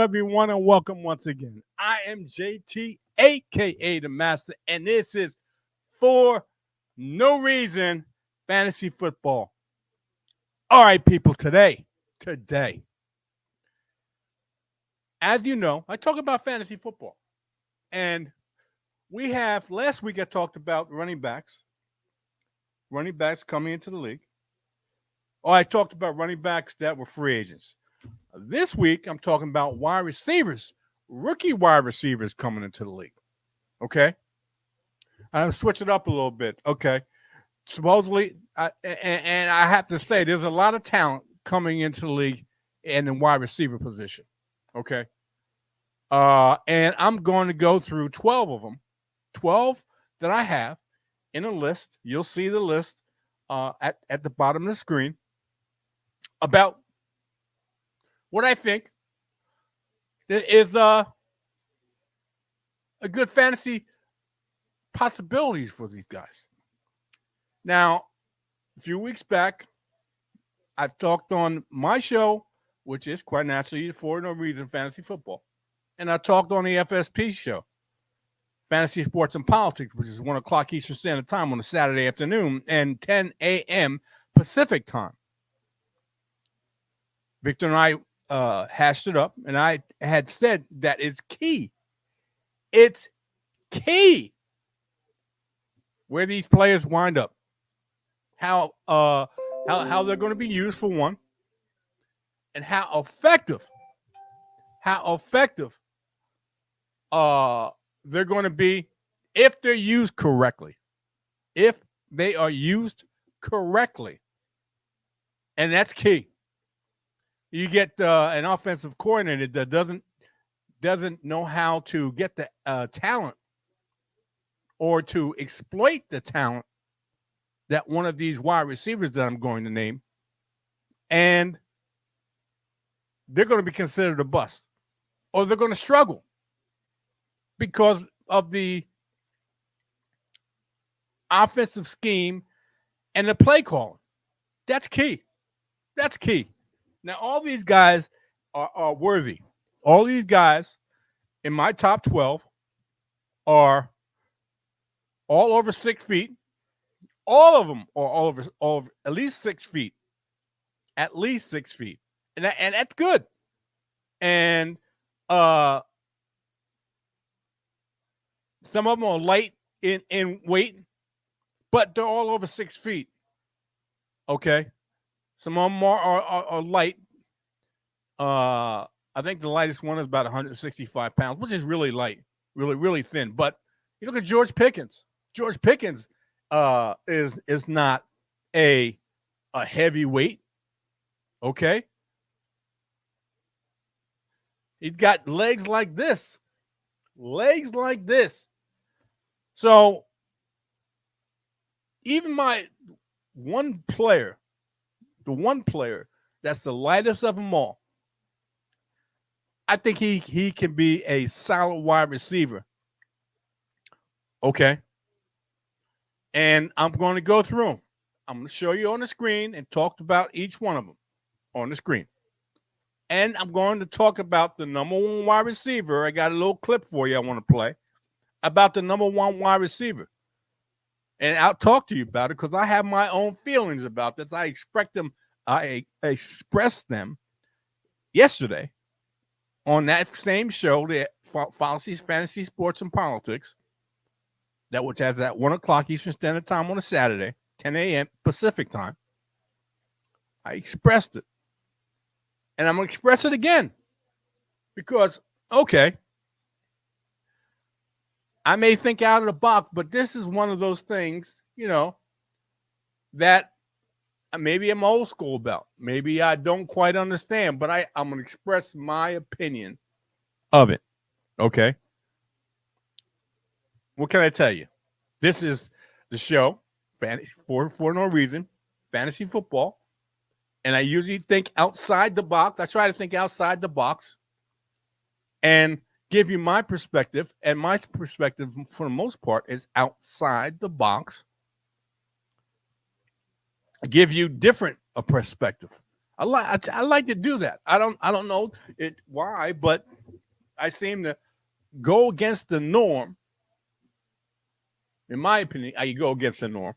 everyone, and welcome once again. I am JT, aka the Master, and this is For No Reason Fantasy Football. All right, people, today, as you know, I talk about fantasy football. And last week I talked about running backs coming into the league. I talked about running backs that were free agents. This week, I'm talking about wide receivers, rookie wide receivers coming into the league. Okay? I'm switching it up a little bit. Okay. Supposedly, and I have to say, there's a lot of talent coming into the league in the wide receiver position. Okay? And I'm going to go through 12 of them, 12 that I have in a list. You'll see the list at the bottom of the screen about what I think is a good fantasy possibilities for these guys. Now, a few weeks back, I've talked on my show, which is quite naturally For No Reason Fantasy Football. And I talked on the FSP show, Fantasy Sports and Politics, which is 1 o'clock Eastern Standard Time on a Saturday afternoon and 10 a.m. Pacific time. Victor and I hashed it up, and I had said that it's key. It's key where these players wind up, how they're going to be used for one, and how effective they're going to be if they're used correctly. If they are used correctly, and that's key. You get an offensive coordinator that doesn't know how to get the talent or to exploit the talent that one of these wide receivers that I'm going to name, and they're going to be considered a bust, or they're going to struggle because of the offensive scheme and the play calling. That's key. That's key. Now, all these guys are worthy. All these guys in my top 12 are all over 6 feet. All of them are all over at least 6 feet. At least 6 feet. And that's good. And some of them are light in weight, but they're all over 6 feet. Okay? Some of them are light. I think the lightest one is about 165 pounds, which is really light, really, really thin. But you look at George Pickens. George Pickens is not a heavyweight. Okay? He's got legs like this. Legs like this. So even my one player, the one player that's the lightest of them all, I think he can be a solid wide receiver. Okay. And I'm going to go through them. I'm going to show you on the screen and talk about each one of them on the screen. And I'm going to talk about the number one wide receiver. I got a little clip for you I want to play about the number one wide receiver. And I'll talk to you about it because I have my own feelings about this. I expressed them yesterday on that same show, the Fantasy Sports and Politics, that which has at 1 o'clock Eastern Standard Time on a Saturday, 10 a.m. Pacific time. I expressed it. And I'm going to express it again because, okay, I may think out of the box, but this is one of those things, that maybe I'm old school about. Maybe I don't quite understand, but I'm going to express my opinion of it. Okay? What can I tell you? This is the show, For No Reason, Fantasy Football. And I usually think outside the box. I try to think outside the box and give you my perspective. And my perspective, for the most part, is outside the box. I give you different a perspective. I like to do that. I don't know why, but I seem to go against the norm. In my opinion, I go against the norm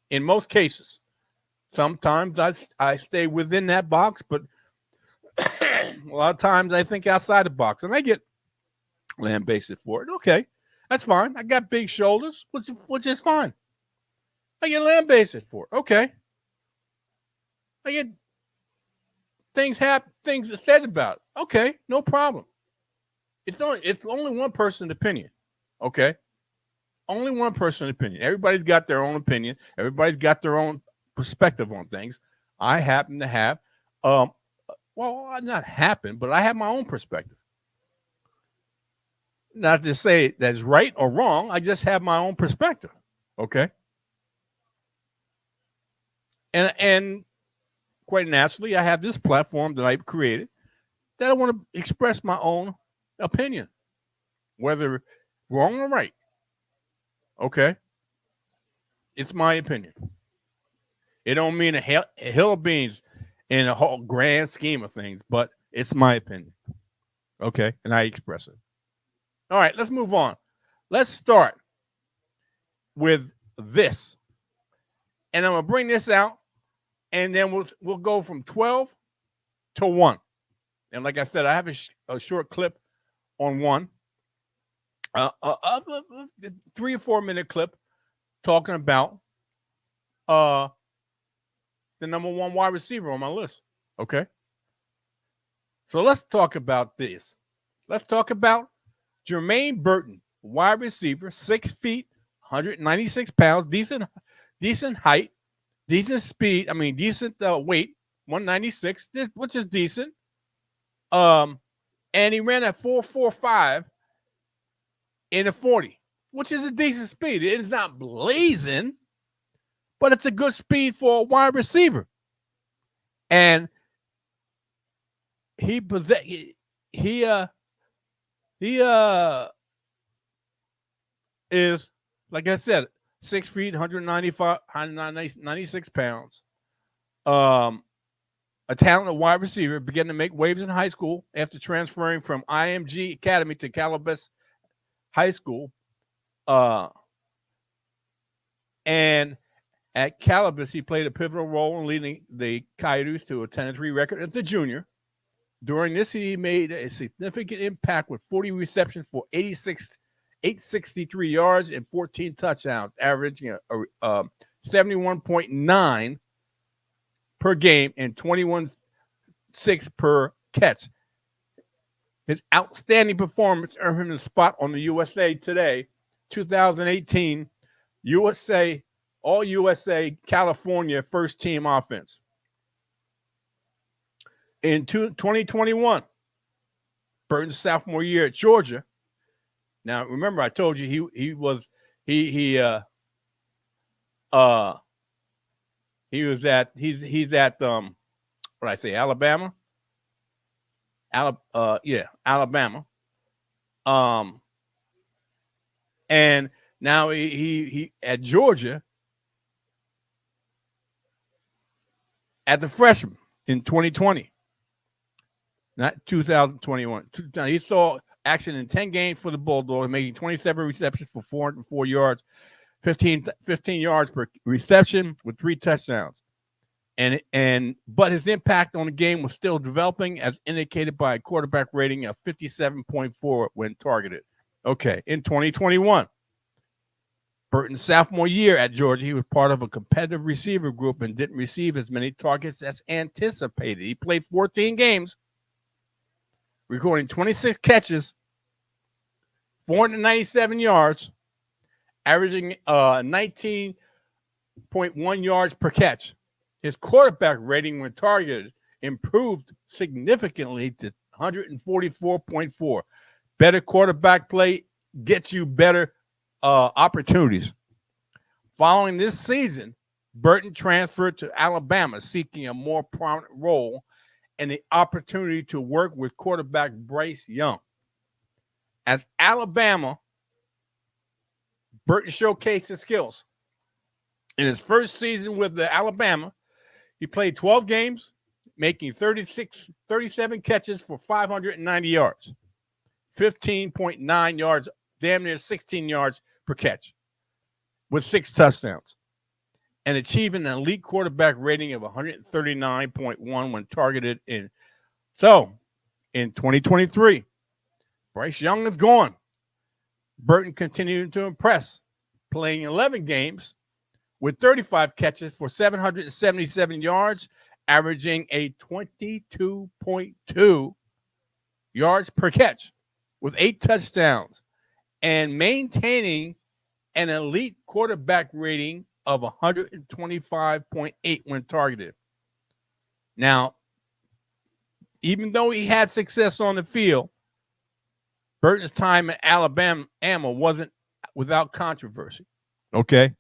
in most cases. Sometimes I stay within that box, but a lot of times I think outside the box, and I get lambasted for it. Okay, that's fine. I got big shoulders, which is fine. I get lambasted for it. Okay, I get things said about it. Okay, no problem. It's only one person's opinion. Okay, only one person's opinion. Everybody's got their own opinion. Everybody's got their own perspective on things. I happen to have, well, not happen, but I have my own perspective. Not to say that's right or wrong. I just have my own perspective. Okay. And quite naturally, I have this platform that I've created that I want to express my own opinion, whether wrong or right. Okay. It's my opinion. It don't mean a hill of beans in a whole grand scheme of things, but it's my opinion. Okay. And I express it. All right. Let's move on. Let's start with this. And I'm going to bring this out, and then we'll go from 12 to 1. And like I said, I have a short clip on 1, a 3 or 4 minute clip talking about the number 1 wide receiver on my list. Okay. So let's talk about this. Let's talk about Jermaine Burton, wide receiver, 6 feet, 196 pounds, decent height, decent speed. I mean, decent weight, 196, which is decent. And he ran at 4.45 in a 40, which is a decent speed. It is not blazing, but it's a good speed for a wide receiver. And he is, like I said, 6 feet, 196 pounds. A talented wide receiver, began to make waves in high school after transferring from IMG Academy to Calabas High School. And at Calabas, he played a pivotal role in leading the Coyotes to a 10-3 record as a junior. During this, he made a significant impact with 40 receptions for 863 yards and 14 touchdowns, averaging 71.9 per game and 21.6 per catch. His outstanding performance earned him a spot on the USA Today 2018 All-USA California first team offense. In 2021, Burton's sophomore year at Georgia. Now, remember, I told you he's at what I say, Alabama. Alabama. And now he at Georgia at the freshman in 2020. Not 2021. He saw action in 10 games for the Bulldogs, making 27 receptions for 404 yards, 15 yards per reception with 3 touchdowns. But his impact on the game was still developing, as indicated by a quarterback rating of 57.4 when targeted. Okay, in 2021, Burton's sophomore year at Georgia, he was part of a competitive receiver group and didn't receive as many targets as anticipated. He played 14 games, recording 26 catches, 497 yards, averaging 19.1 yards per catch. His quarterback rating when targeted improved significantly to 144.4. Better quarterback play gets you better opportunities. Following this season, Burton transferred to Alabama, seeking a more prominent role and the opportunity to work with quarterback Bryce Young. At Alabama, Burton showcased his skills. In his first season with the Alabama, he played 12 games, making 37 catches for 590 yards, 15.9 yards, damn near 16 yards per catch, with 6 touchdowns, and achieving an elite quarterback rating of 139.1 when targeted in. So, in 2023, Bryce Young is gone. Burton continued to impress, playing 11 games with 35 catches for 777 yards, averaging a 22.2 yards per catch with 8 touchdowns, and maintaining an elite quarterback rating of 125.8 when targeted. Now, even though he had success on the field, Burton's time at Alabama wasn't without controversy. Okay?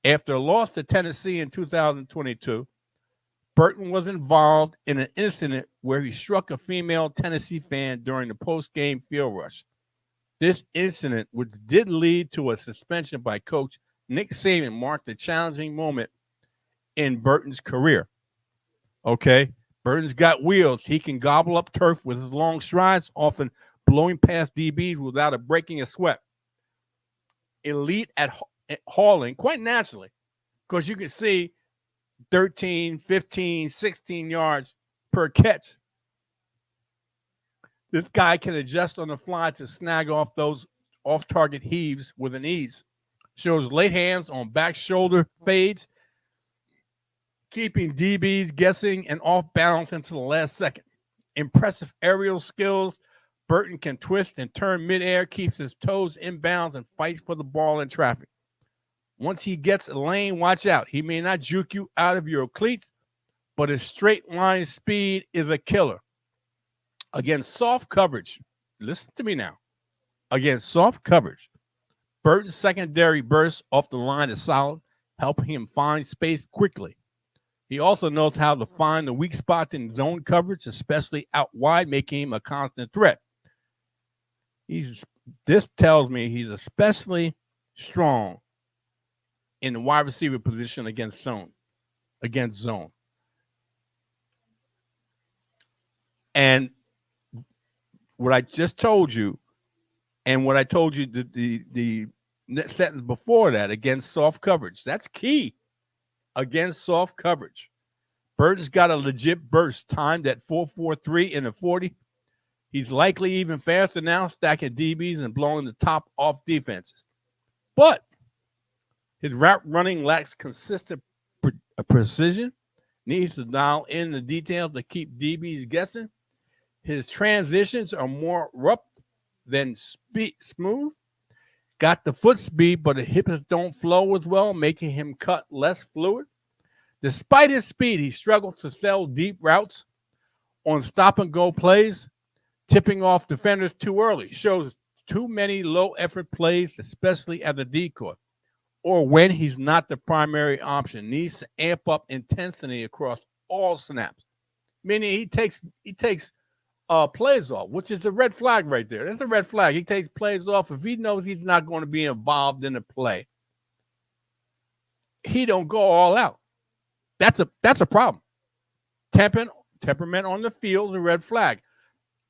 After a loss to Tennessee in 2022, Burton was involved in an incident where he struck a female Tennessee fan during the post-game field rush. This incident, which did lead to a suspension by coach Nick Saban, marked a challenging moment in Burton's career. Okay? Burton's got wheels. He can gobble up turf with his long strides, often blowing past DBs without breaking a sweat. Elite at hauling, quite naturally, because you can see 13, 15, 16 yards per catch. This guy can adjust on the fly to snag off those off-target heaves with an ease. Shows late hands on back shoulder fades, keeping DBs guessing and off balance until the last second. Impressive aerial skills. Burton can twist and turn midair, keeps his toes inbounds, and fights for the ball in traffic. Once he gets a lane, watch out. He may not juke you out of your cleats, but his straight line speed is a killer. Against soft coverage, listen to me now. Against soft coverage, Burton's secondary burst off the line is solid, helping him find space quickly. He also knows how to find the weak spots in zone coverage, especially out wide, making him a constant threat. This tells me he's especially strong in the wide receiver position against zone. And what I just told you, and what I told you the sentence before that, against soft coverage, that's key. Against soft coverage, Burton's got a legit burst timed at 4.43 in the 40. He's likely even faster now, stacking DBs and blowing the top off defenses. But his route running lacks consistent precision, needs to dial in the details to keep DBs guessing. His transitions are more rough than smooth. Got the foot speed, but the hips don't flow as well, making him cut less fluid. Despite his speed, he struggles to sell deep routes on stop-and-go plays, tipping off defenders too early. Shows too many low-effort plays, especially at the decoy, or when he's not the primary option. Needs to amp up intensity across all snaps, meaning he takes plays off, which is a red flag right there. That's a red flag. He takes plays off if he knows he's not going to be involved in the play. He don't go all out. That's a problem. Temperament on the field is a red flag.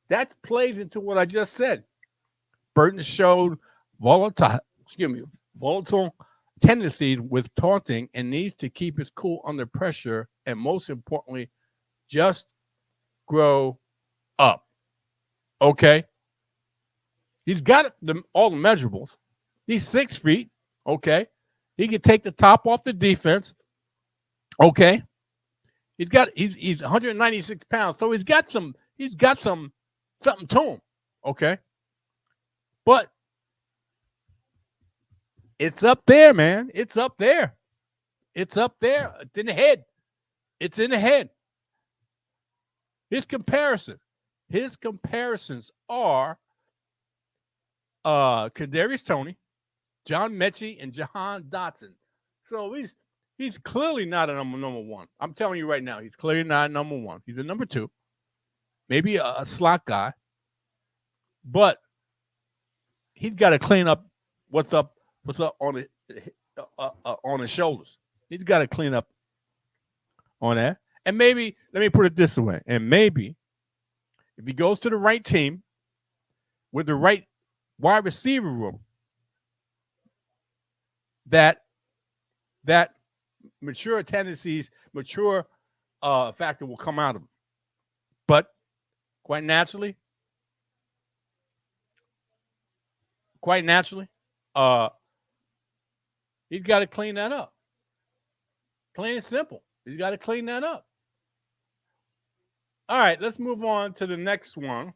That plays into what I just said. Burton showed volatile tendencies with taunting and needs to keep his cool under pressure, and most importantly, just grow up. Okay? He's got all the measurables. He's 6 feet. Okay? He can take the top off the defense. Okay? He's 196 pounds, so he's got something to him. Okay? But it's up there, man. It's up there. It's up there. It's in the head. It's in the head. His comparisons are Kadarius Toney, John Mechie, and Jahan Dotson. So he's clearly not a number one. I'm telling you right now, he's clearly not a number one. He's a number 2, maybe a slot guy, but he's got to clean up what's up on his shoulders. He's got to clean up on that. And maybe, let me put it this way, and maybe if he goes to the right team with the right wide receiver room, that mature tendencies, mature factor will come out of him. But quite naturally, he's got to clean that up. Plain and simple. He's got to clean that up. All right, let's move on to the next one.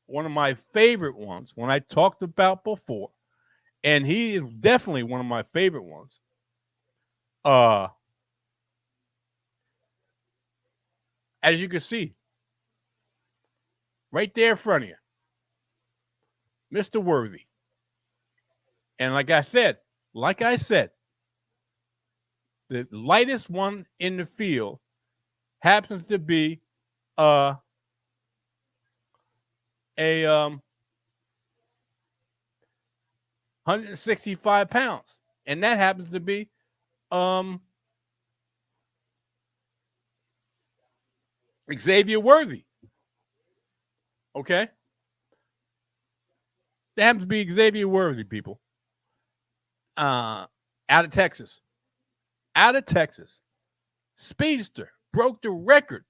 One of my favorite ones, one I talked about before, and he is definitely one of my favorite ones. As you can see, right there in front of you, Mr. Worthy. And like I said, the lightest one in the field happens to be a 165 pounds, and that happens to be Xavier Worthy. Okay, that happens to be Xavier Worthy, people. Out of Texas. Speedster broke the record.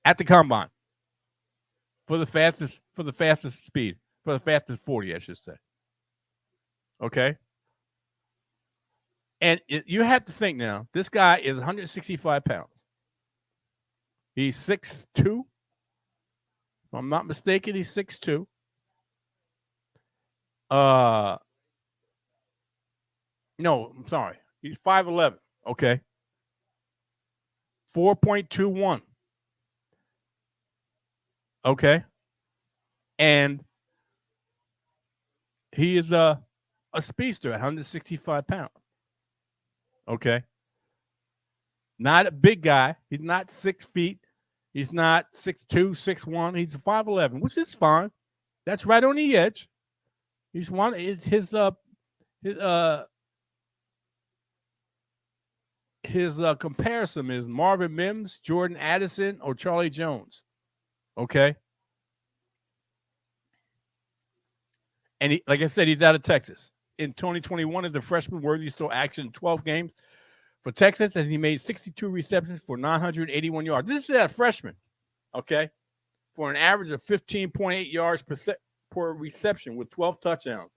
At the combine for the fastest speed, for the fastest 40, I should say. Okay. And you have to think now, this guy is 165 pounds. He's 6'2". If I'm not mistaken, he's 6'2". No, I'm sorry. He's 5'11". Okay. 4.21. Okay. And he is a speedster at 165 pounds. Okay. Not a big guy. He's not 6 feet. He's not 6'2", 6'1". He's 5'11", which is fine. That's right on the edge. He's one. His comparison is Marvin Mims, Jordan Addison, or Charlie Jones. Okay. And he, like I said, he's out of Texas. In 2021, as a freshman, Worthy saw action in 12 games for Texas, and he made 62 receptions for 981 yards. This is a freshman, okay, for an average of 15.8 yards per reception with 12 touchdowns,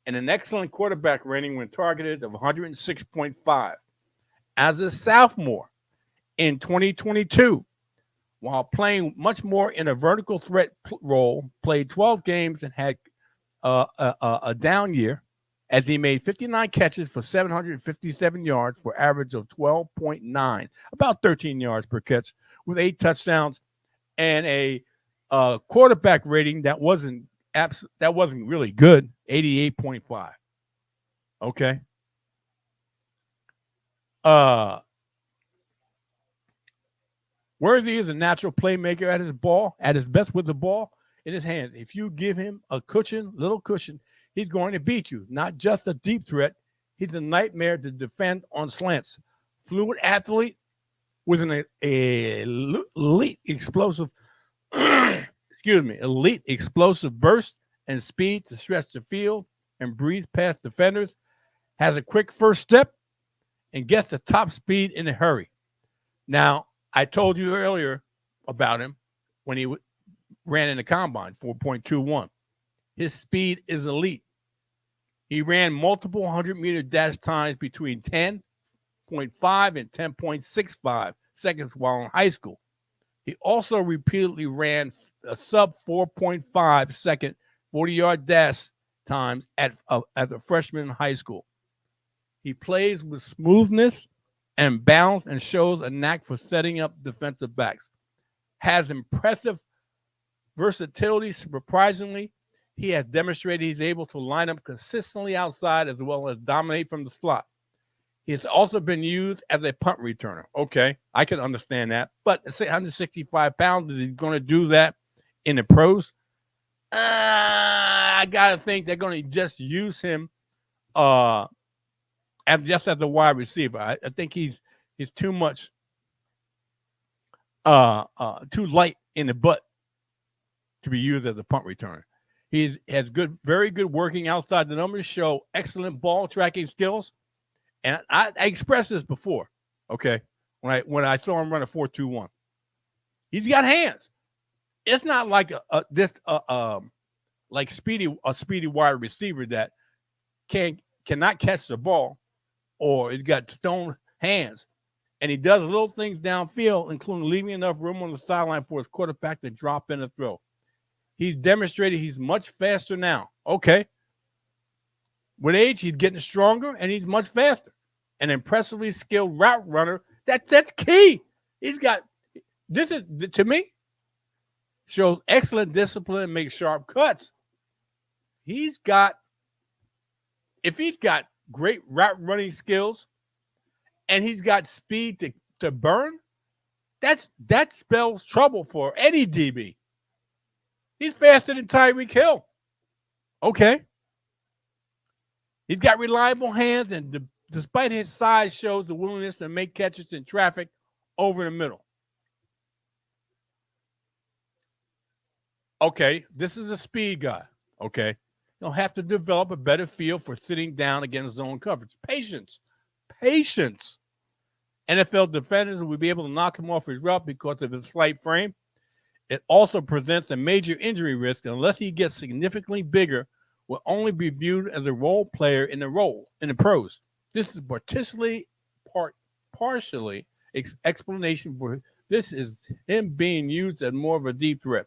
and an excellent quarterback rating when targeted of 106.5. As a sophomore in 2022, while playing much more in a vertical threat role, played 12 games and had a down year, as he made 59 catches for 757 yards for average of 12.9, about 13 yards per catch, with 8 touchdowns and a quarterback rating that wasn't really good, 88.5. Okay. Worthy is a natural playmaker at his best with the ball in his hands. If you give him a little cushion, he's going to beat you. Not just a deep threat, he's a nightmare to defend on slants. Fluid athlete with an elite explosive, elite explosive burst and speed to stretch the field and breeze past defenders. Has a quick first step and gets the top speed in a hurry. Now, I told you earlier about him when he ran in the combine, 4.21. His speed is elite. He ran multiple 100-meter dash times between 10.5 and 10.65 seconds while in high school. He also repeatedly ran a sub 4.5 second 40-yard dash times as a freshman in high school. He plays with smoothness and balance and shows a knack for setting up defensive backs. Has impressive versatility. Surprisingly, he has demonstrated he's able to line up consistently outside as well as dominate from the slot. He has also been used as a punt returner. Okay, I can understand that. But at 165 pounds, is he going to do that in the pros? I got to think they're going to just use him just as a wide receiver. I think he's too much too light in the butt to be used as a punt returner. He has very good working outside the numbers, show excellent ball tracking skills. And I expressed this before, okay, when I saw him run a 4.21. He's got hands. It's not like like a speedy wide receiver that cannot catch the ball, or he's got stone hands. And he does little things downfield, including leaving enough room on the sideline for his quarterback to drop in a throw. He's demonstrated he's much faster now. Okay. With age, he's getting stronger, and he's much faster. An impressively skilled route runner. That's key. He's got, this is, to me, shows excellent discipline and makes sharp cuts. If he's got great route running skills and he's got speed to burn, that spells trouble for any DB. He's faster than Tyreek Hill. Okay. He's got reliable hands, and despite his size, shows the willingness to make catches in traffic over the middle. Okay, this is a speed guy. Okay. He'll have to develop a better feel for sitting down against zone coverage. Patience. NFL defenders will be able to knock him off his route because of his slight frame. It also presents a major injury risk unless he gets significantly bigger, will only be viewed as a role player in the pros. This is partially explanation for this is him being used as more of a deep threat.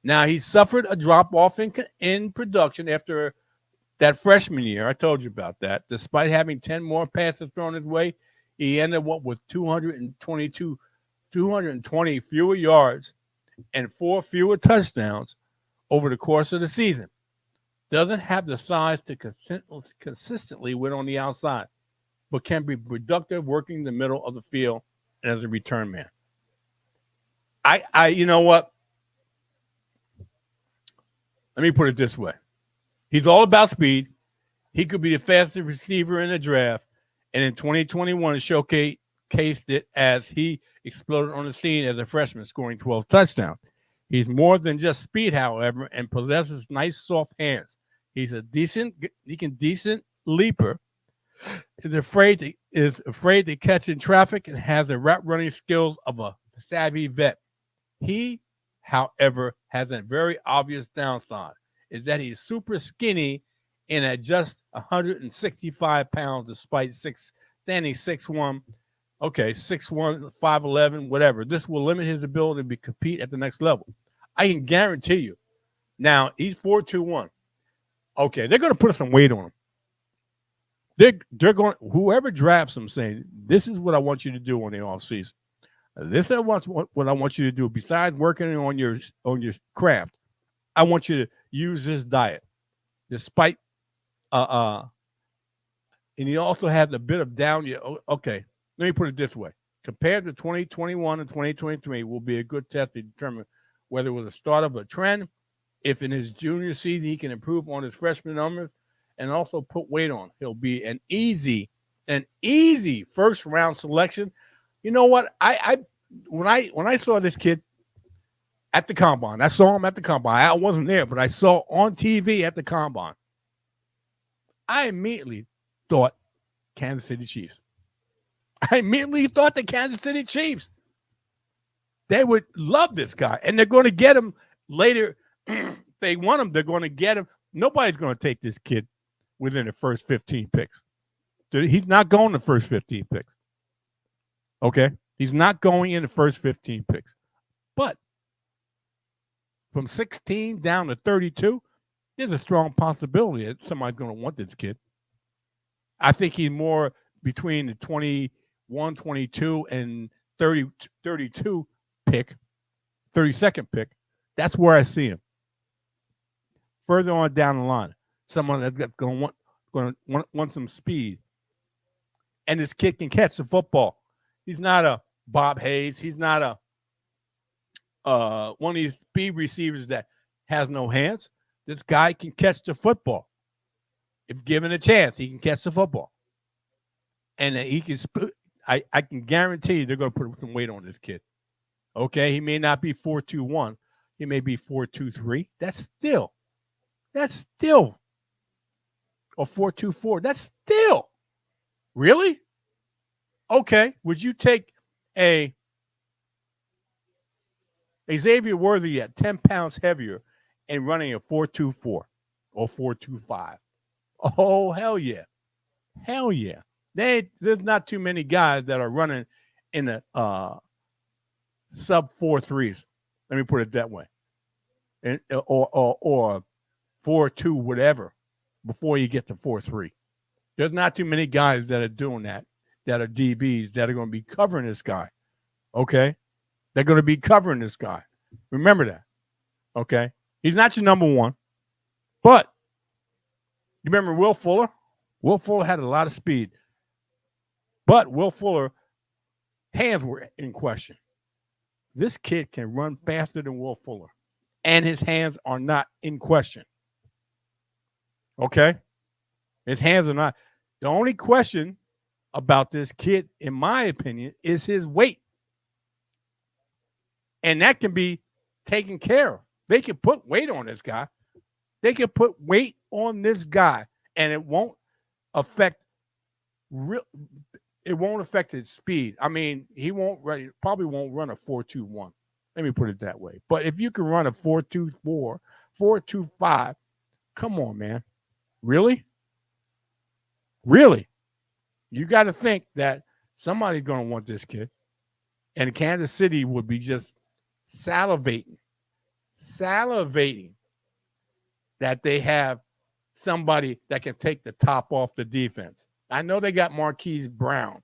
Now, he suffered a drop-off in production after that freshman year. I told you about that. Despite having 10 more passes thrown his way, he ended up with 220 fewer yards and 4 fewer touchdowns over the course of the season. Doesn't have the size to consistently win on the outside, but can be productive working the middle of the field and as a return man. You know what? Let me put it this way. He's all about speed. He could be the fastest receiver in the draft, and in 2021 showcased it as he exploded on the scene as a freshman, scoring 12 touchdowns. He's more than just speed, however, and possesses nice soft hands. He's a decent leaper, is afraid to catch in traffic, and has the route running skills of a savvy vet. He, however, has a very obvious downside, is that he's super skinny and at just 165 pounds, despite standing 6'1", 6'1", 5'11", whatever. This will limit his ability to compete at the next level. I can guarantee you. Now, he's 4'2", Okay, they're going to put some weight on him. They're going, whoever drafts him, saying, this is what I want you to do on the offseason. This is what I want you to do. Besides working on your craft, I want you to use this diet. Despite and he also has a bit of down. Okay, let me put it this way. Compared to 2021 and 2023 will be a good test to determine whether it was the start of a trend, if in his junior season he can improve on his freshman numbers and also put weight on. He'll be an easy first round selection. You know what? When I saw this kid at the combine, I saw him at the combine. I wasn't there, but I saw on TV at the combine. I immediately thought Kansas City Chiefs. I immediately thought the Kansas City Chiefs. They would love this guy, and they're going to get him later. They want him. They're going to get him. Nobody's going to take this kid within the first 15 picks. He's not going the first 15 picks. Okay? He's not going in the first 15 picks. But from 16 down to 32, there's a strong possibility that somebody's going to want this kid. I think he's more between the 21, 22, and 32 pick, 32nd pick. That's where I see him. Further on down the line, someone that's going to want some speed. And this kid can catch the football. He's not a Bob Hayes. He's not one of these speed receivers that has no hands. This guy can catch the football. If given a chance, he can catch the football. And he can I can guarantee you they're going to put some weight on this kid. Okay, he may not be 4.21. He may be 4.23. That's still or 4.24. That's still really okay. Would you take a Xavier Worthy at 10 pounds heavier and running a 4.24 or 4.25? Oh, hell yeah. Hell yeah. There's not too many guys that are running in the sub 4.3s. Let me put it that way. And, or 4.2 whatever before you get to 4.3. There's not too many guys that are doing that are DBs that are going to be covering this guy. Okay? They're going to be covering this guy. Remember that. Okay? He's not your number one. But you remember Will Fuller? Will Fuller had a lot of speed. But Will Fuller, hands were in question. This kid can run faster than Will Fuller. And his hands are not in question. Okay? His hands are not. The only question about this kid, in my opinion, is his weight. And that can be taken care of. They can put weight on this guy. They can put weight on this guy, and it won't affect his speed. I mean, probably won't run a 4.21. Let me put it that way. But if you can run a 4.24, 4.25, come on, man. Really? Really? You got to think that somebody's going to want this kid. And Kansas City would be just salivating that they have somebody that can take the top off the defense. I know they got Marquise Brown,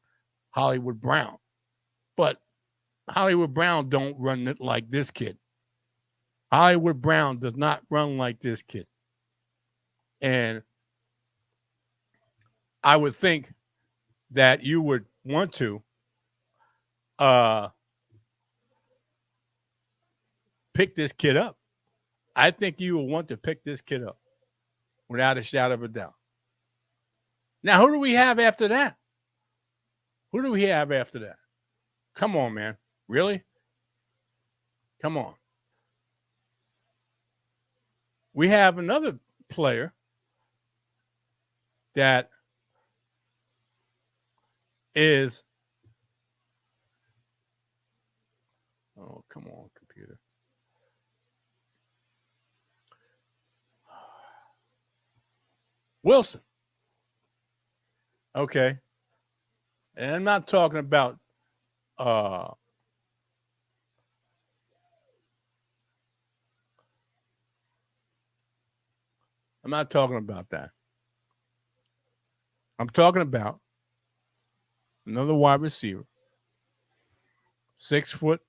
Hollywood Brown, but Hollywood Brown don't run it like this kid. Hollywood Brown does not run like this kid. And I would think that you would want to pick this kid up. I think you will want to pick this kid up without a shadow of a doubt. Now, who do we have after that? Come on, man. Really? Come on. We have another player that is, oh, come on, computer. Wilson. Okay. And I'm not talking about I'm not talking about that. I'm talking about another wide receiver, 6 foot,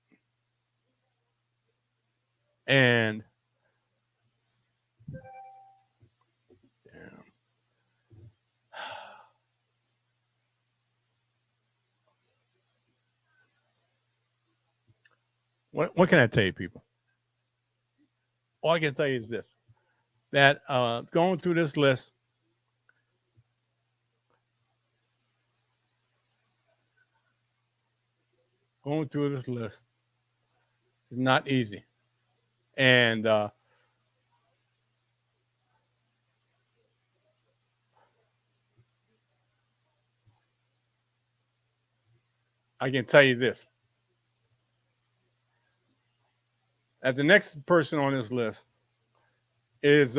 and what can I tell you, people? All I can tell you is this, that going through this list, is not easy. And I can tell you this, that the next person on this list is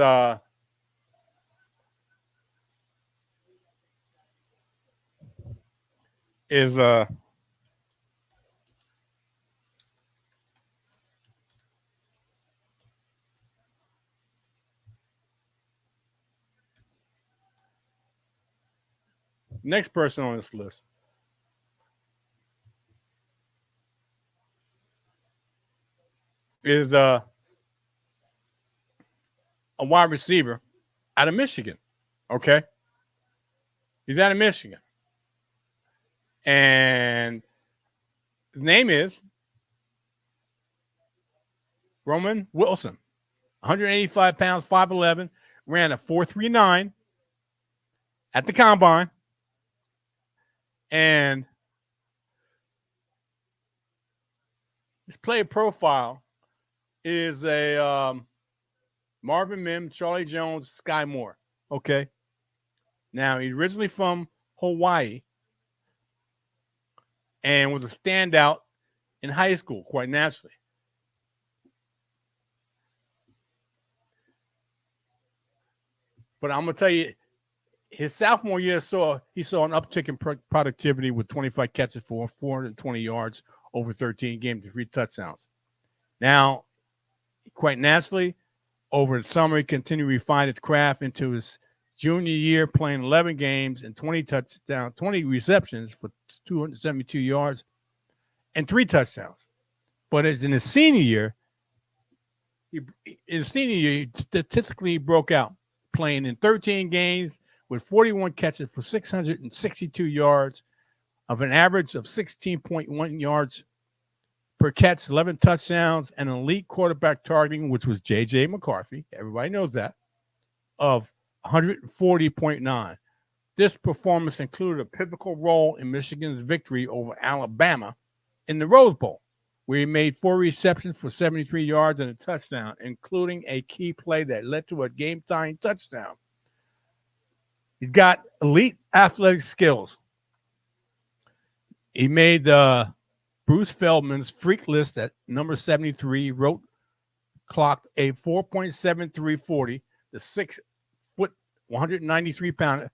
next person on this list is a wide receiver out of Michigan. Okay. He's out of Michigan. And his name is Roman Wilson. 185 pounds, 5'11", ran a 4.39 at the combine. And his player profile is a Marvin Mims, Charlie Jones, Sky Moore. Okay. Now, he's originally from Hawaii and was a standout in high school, quite naturally. But I'm going to tell you, his sophomore year he saw an uptick in productivity with 25 catches for 420 yards over 13 games and 3 touchdowns. Now, quite naturally, over the summer, he continued to refine his craft into his junior year, playing 11 games and 20 touchdowns, 20 receptions for 272 yards and 3 touchdowns. But as in his senior year, he statistically broke out, playing in 13 games with 41 catches for 662 yards of an average of 16.1 yards per catch, 11 touchdowns, and an elite quarterback targeting, which was J.J. McCarthy. Everybody knows that, of 140.9. This performance included a pivotal role in Michigan's victory over Alabama in the Rose Bowl, where he made 4 receptions for 73 yards and a touchdown, including a key play that led to a game-tying touchdown. He's got elite athletic skills. He made Bruce Feldman's freak list at number 73, clocked a 4.7340, the 6-foot, 193-pound.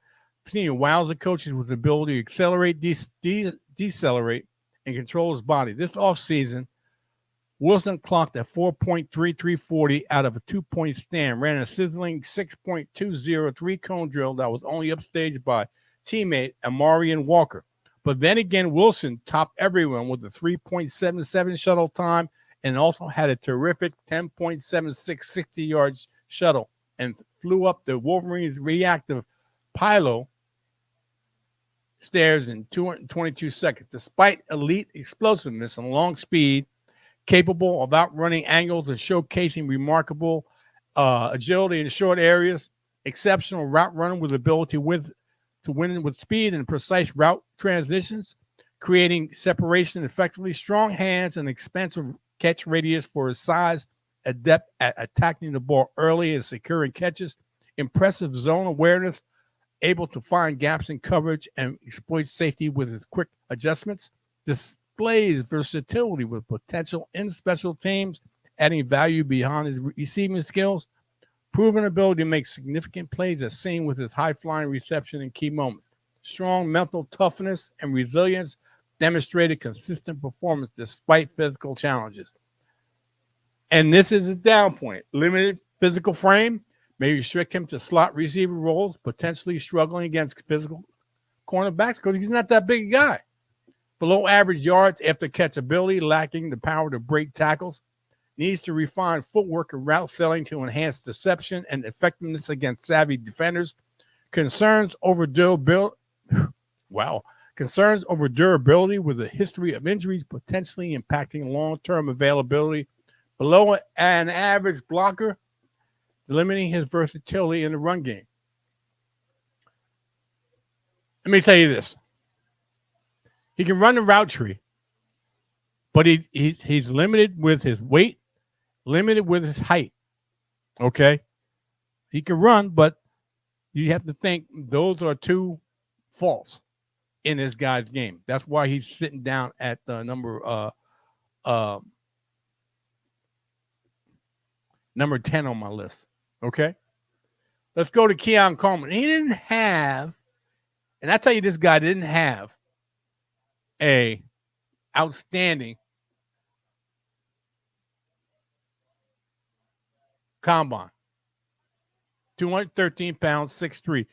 He wows the coaches with the ability to accelerate, decelerate, and control his body. This offseason, Wilson clocked a 4.3340 out of a 2-point stand, ran a sizzling 6.20 3-cone drill that was only upstaged by teammate Amarian Walker. But then again, Wilson topped everyone with a 3.77 shuttle time and also had a terrific 10.76 60-yard shuttle and flew up the Wolverines' reactive Pilo stairs in 222 seconds. Despite elite explosiveness and long speed, capable of outrunning angles and showcasing remarkable agility in short areas, exceptional route running with ability to win with speed and precise route transitions, creating separation effectively, strong hands, and expansive catch radius for his size, adept at attacking the ball early and securing catches, impressive zone awareness, able to find gaps in coverage and exploit safety with his quick adjustments, displays versatility with potential in special teams, adding value beyond his receiving skills, proven ability to make significant plays as seen with his high-flying reception in key moments, strong mental toughness and resilience, demonstrated consistent performance despite physical challenges. And this is a down point. Limited physical frame may restrict him to slot receiver roles, potentially struggling against physical cornerbacks because he's not that big a guy. Below average yards after catch ability, lacking the power to break tackles, needs to refine footwork and route selling to enhance deception and effectiveness against savvy defenders. Concerns over durability with a history of injuries potentially impacting long-term availability. Below an average blocker, limiting his versatility in the run game. Let me tell you this. He can run the route tree, but he's limited with his weight, limited with his height. Okay? He can run, but you have to think those are 2 faults in this guy's game. That's why he's sitting down at the number 10 on my list. Okay? Let's go to Keon Coleman. He didn't have, and I tell you, this guy didn't have a outstanding combine. 213 pounds, 6'3".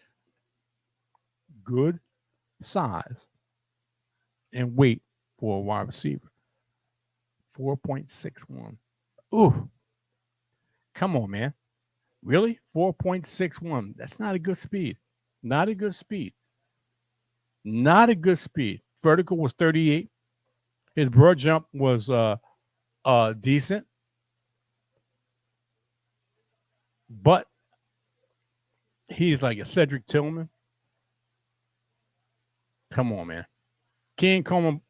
Good size and weight for a wide receiver. 4.61. Ooh. Come on, man. Really? 4.61. That's not a good speed. Not a good speed. Not a good speed. Vertical was 38. His broad jump was decent. But he's like a Cedric Tillman. Come on, man. King Coleman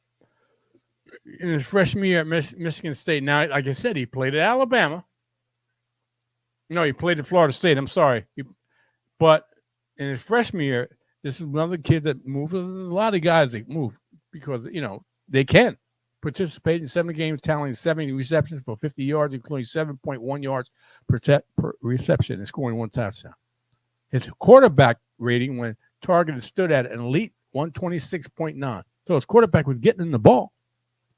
in his freshman year at Michigan State. Now, like I said, he played at Alabama. No, he played at Florida State. I'm sorry. But in his freshman year, this is another kid that moved. A lot of guys that move because, they can participate in 7 games, tallying 70 receptions for 50 yards, including 7.1 yards per reception and scoring 1 touchdown. His quarterback rating when targeted stood at an elite 126.9. So his quarterback was getting in the ball.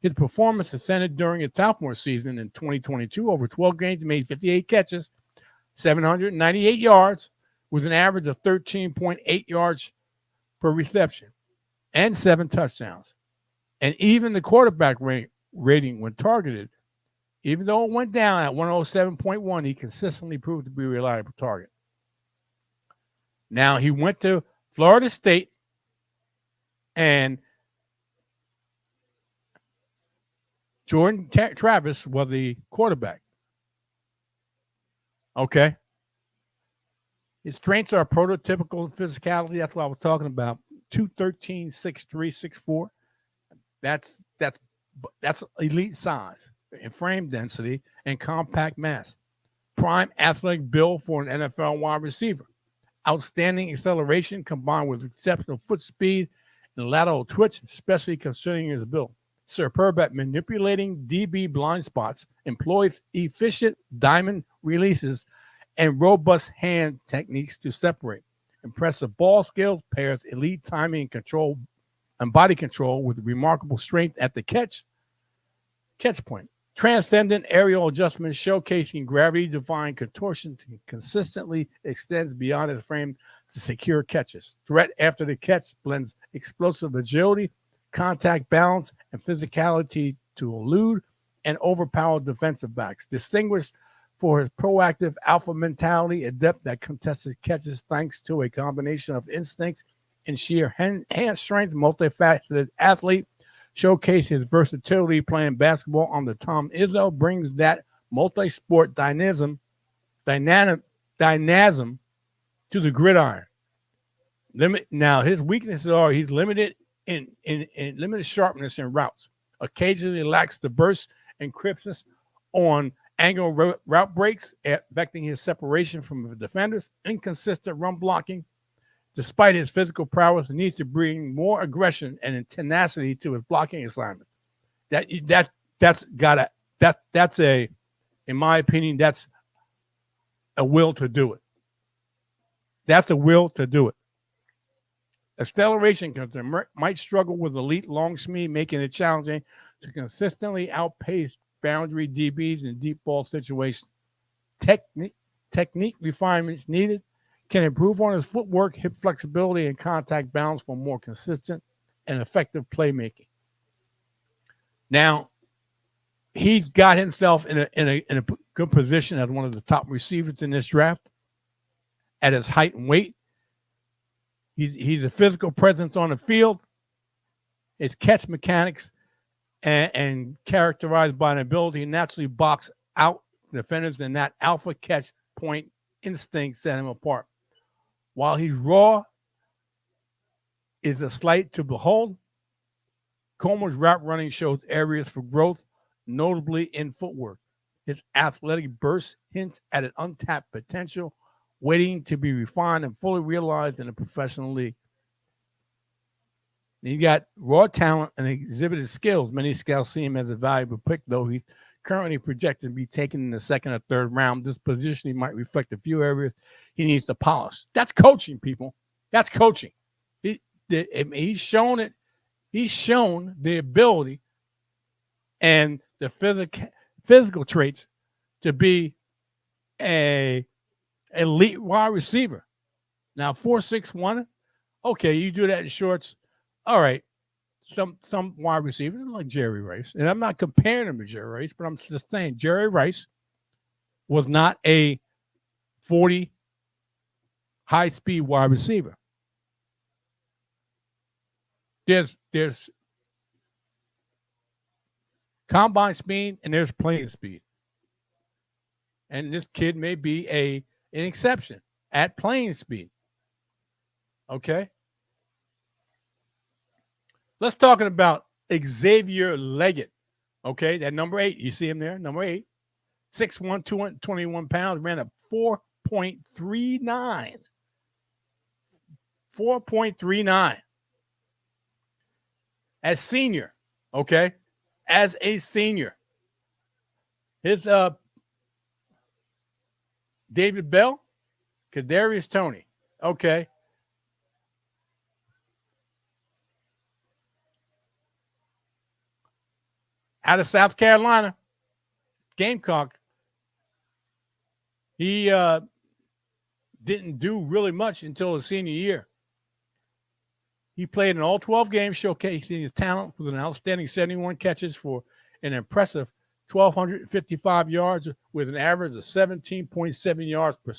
His performance ascended during his sophomore season in 2022. Over 12 games, he made 58 catches, 798 yards, with an average of 13.8 yards per reception, and 7 touchdowns. And even the quarterback rating when targeted, even though it went down at 107.1, he consistently proved to be a reliable target. Now, he went to Florida State, and Jordan Travis was the quarterback. Okay. His strengths are prototypical physicality. That's what I was talking about. 213, 6'3", 6'4". That's elite size and frame density and compact mass. Prime athletic build for an NFL wide receiver. Outstanding acceleration combined with exceptional foot speed and lateral twitch, especially considering his build. Superb at manipulating DB blind spots, employs efficient diamond releases, and robust hand techniques to separate. Impressive ball skills, pairs elite timing and control and body control with remarkable strength at the catch point. Transcendent aerial adjustment showcasing gravity-defying contortion consistently extends beyond his frame to secure catches. Threat after the catch blends explosive agility, contact balance, and physicality to elude and overpower defensive backs. Distinguished for his proactive alpha mentality, adept at contested catches thanks to a combination of instincts and sheer hand strength, multifaceted athlete, showcase his versatility playing basketball on the Tom Izzo, brings that multi-sport dynamism to the gridiron. Now, his weaknesses are he's limited in limited sharpness in routes, occasionally lacks the burst and crispness on angle route breaks, affecting his separation from the defenders, inconsistent run blocking. Despite his physical prowess, he needs to bring more aggression and tenacity to his blocking assignment. That's a, in my opinion, that's a will to do it. That's a will to do it. Acceleration might struggle with elite long speed, making it challenging to consistently outpace boundary DBs in deep ball situations. Technique refinements needed. Can improve on his footwork, hip flexibility, and contact balance for more consistent and effective playmaking. Now, he's got himself in a good position as one of the top receivers in this draft at his height and weight. He's a physical presence on the field. His catch mechanics and characterized by an ability to naturally box out defenders, and that alpha catch point instinct set him apart. While he's raw, is a sight to behold. Coleman's route running shows areas for growth, notably in footwork. His athletic burst hints at an untapped potential waiting to be refined and fully realized in a professional league. He got raw talent and exhibited skills. Many scouts see him as a valuable pick, though he's currently projected to be taken in the 2nd or 3rd round. This positioning might reflect a few areas he needs to polish. That's coaching, people. That's coaching. He's shown it. He's shown the ability and the physical traits to be a elite wide receiver. Now, 4.61. Okay, you do that in shorts. All right. Some wide receivers like Jerry Rice, and I'm not comparing him to Jerry Rice, but I'm just saying Jerry Rice was not a 40 high-speed wide receiver. There's combine speed and there's playing speed, and this kid may be an exception at playing speed. Okay. Let's talk about Xavier Leggett. Okay, that number 8. You see him there, number 8. 6'1", 221 pounds, ran a 4.39. 4.39. As senior, okay? As a senior. His David Bell, Kadarius Toney. Okay. Out of South Carolina, Gamecock. He didn't do really much until his senior year. He played in all 12 games, showcasing his talent with an outstanding 71 catches for an impressive 1,255 yards with an average of 17.7 yards per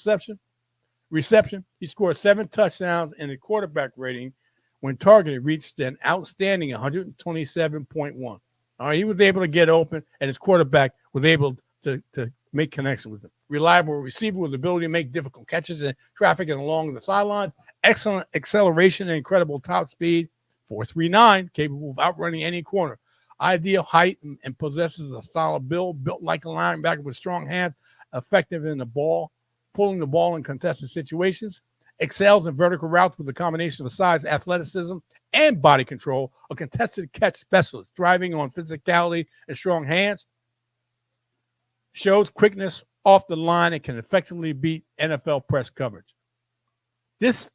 reception. He scored 7 touchdowns, and the quarterback rating when targeted reached an outstanding 127.1. All right, he was able to get open, and his quarterback was able to make connection with him. Reliable receiver with the ability to make difficult catches in traffic and along the sidelines. Excellent acceleration and incredible top speed. 4.39, capable of outrunning any corner. Ideal height and possesses a solid build, built like a linebacker with strong hands, effective in the ball, pulling the ball in contested situations. Excels in vertical routes with a combination of size, athleticism, and body control. A contested catch specialist, driving on physicality and strong hands. Shows quickness off the line and can effectively beat NFL press coverage. This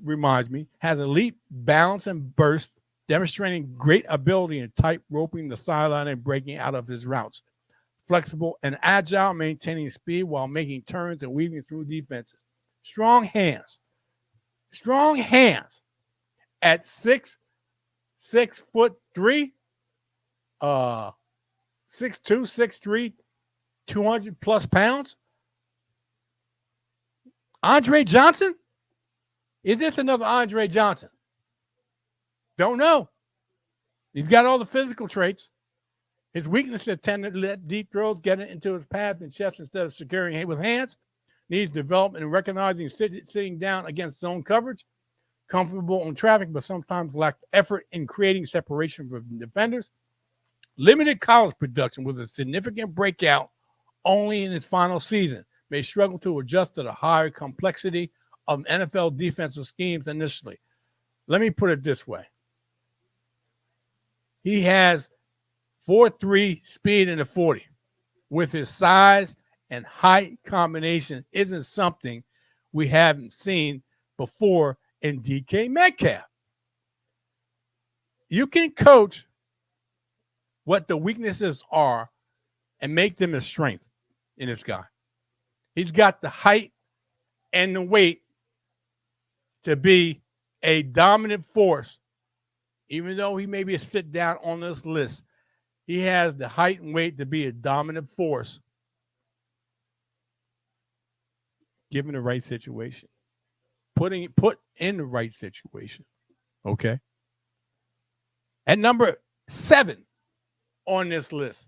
reminds me, has elite balance and burst, demonstrating great ability in tight roping the sideline and breaking out of his routes. Flexible and agile, maintaining speed while making turns and weaving through defenses. Strong hands. At 6'3", 6'2", 6'3", 200 plus pounds. Andre Johnson? Is this another Andre Johnson? Don't know. He's got all the physical traits. His weaknesses tend to let deep throws get into his path and chest instead of securing it with hands. Needs development in recognizing sitting down against zone coverage. Comfortable on traffic, but sometimes lack effort in creating separation from defenders. Limited college production with a significant breakout only in his final season. May struggle to adjust to the higher complexity of NFL defensive schemes initially. Let me put it this way. He has 4.3 speed in the 40. With his size and height combination isn't something we haven't seen before in DK Metcalf. You can coach what the weaknesses are and make them a strength in this guy. He's got the height and the weight to be a dominant force. Even though he may be a sit down on this list, he has the height and weight to be a dominant force given the right situation. Put in the right situation. Okay. At number 7 on this list.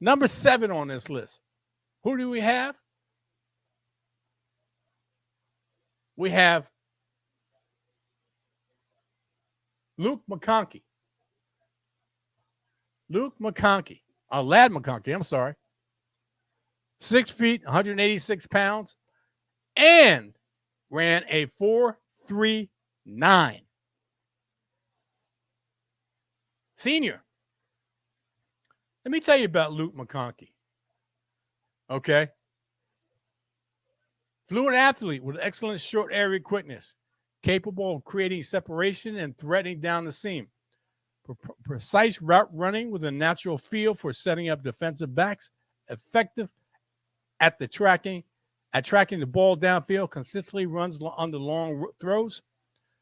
Number 7 on this list. Who do we have? We have Luke McConkey. Lad McConkey, I'm sorry. 6 feet, 186 pounds, and ran a 4.39. Senior. Let me tell you about Luke McConkey. Okay. Fluent athlete with excellent short area quickness, capable of creating separation and threading down the seam. Precise route running with a natural feel for setting up defensive backs, effective at tracking the ball downfield, consistently runs under long throws,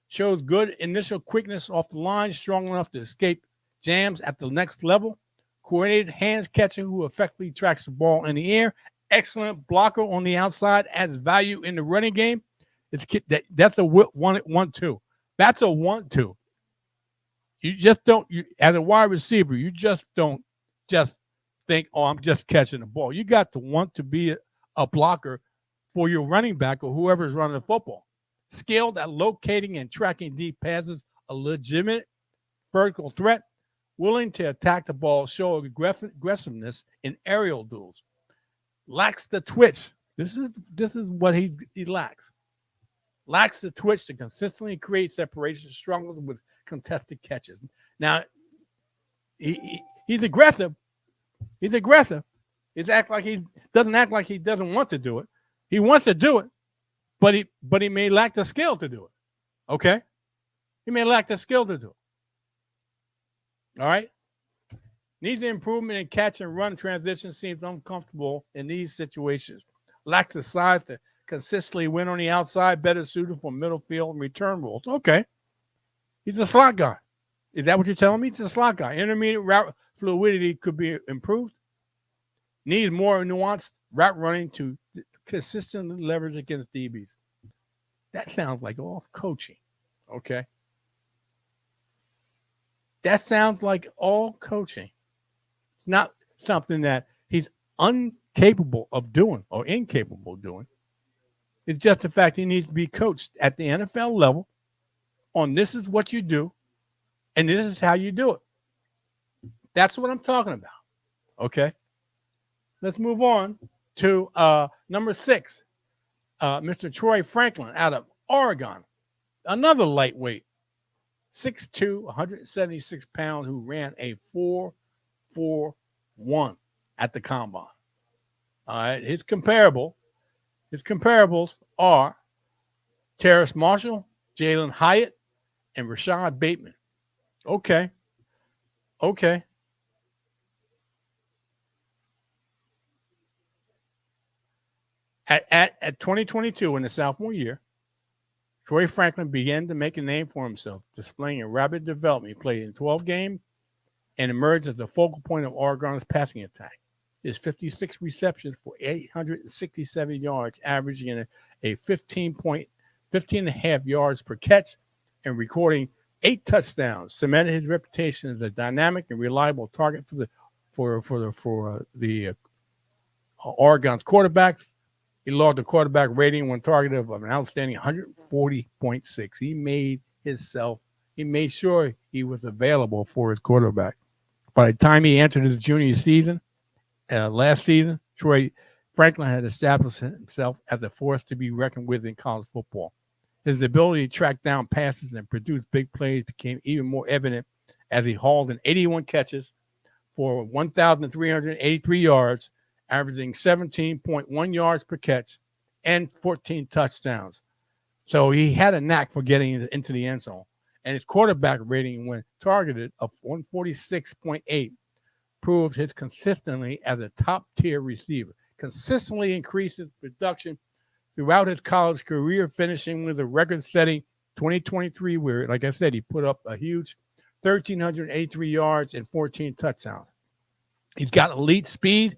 shows good initial quickness off the line, strong enough to escape jams at the next level, coordinated hands catcher who effectively tracks the ball in the air, excellent blocker on the outside, adds value in the running game. That's a 1-2. That's a 1-2. You just don't, as a wide receiver, you just don't just think, oh, I'm just catching the ball. You got to want to be a blocker for your running back or whoever's running the football. Skilled at locating and tracking deep passes, a legitimate vertical threat, willing to attack the ball, show aggressiveness in aerial duels. Lacks the twitch. This is what he lacks. Lacks the twitch to consistently create separation, struggles with contested catches. Now, he's aggressive. He's aggressive. He doesn't act like he doesn't want to do it. He wants to do it, but he may lack the skill to do it. Okay? He may lack the skill to do it. All right? Needs an improvement in catch and run transition. Seems uncomfortable in these situations. Lacks the size to consistently win on the outside. Better suited for middle field and return roles. Okay. He's a slot guy. Is that what you're telling me? He's a slot guy. Intermediate route fluidity could be improved. Needs more nuanced route running to consistently leverage against DBs. That sounds like all coaching. Okay. That sounds like all coaching. It's not something that he's incapable of doing or incapable of doing. It's just the fact he needs to be coached at the NFL level on this is what you do and this is how you do it. That's what I'm talking about. Okay. Let's move on to number 6, Mr. Troy Franklin out of Oregon, another lightweight, 6'2", 176 pounds, who ran a 4.41 at the combine. All right, his comparables are Terrace Marshall, Jalen Hyatt, and Rashad Bateman. Okay. At 2022, in the sophomore year, Troy Franklin began to make a name for himself, displaying a rapid development. He played in 12 games and emerged as the focal point of Oregon's passing attack. His 56 receptions for 867 yards, averaging a 15.5 yards per catch, and recording 8 touchdowns, cemented his reputation as a dynamic and reliable target for the Oregon's quarterbacks. He logged a quarterback rating when targeted of an outstanding 140.6. He made sure he was available for his quarterback. By the time he entered his junior season, last season, Troy Franklin had established himself as a force to be reckoned with in college football. His ability to track down passes and produce big plays became even more evident as he hauled in 81 catches for 1,383 yards, averaging 17.1 yards per catch and 14 touchdowns. So he had a knack for getting into the end zone. And his quarterback rating, when targeted, of 146.8, proved his consistently as a top-tier receiver. Consistently increased his production throughout his college career, finishing with a record-setting 2023, where, like I said, he put up a huge 1,383 yards and 14 touchdowns. He's got elite speed,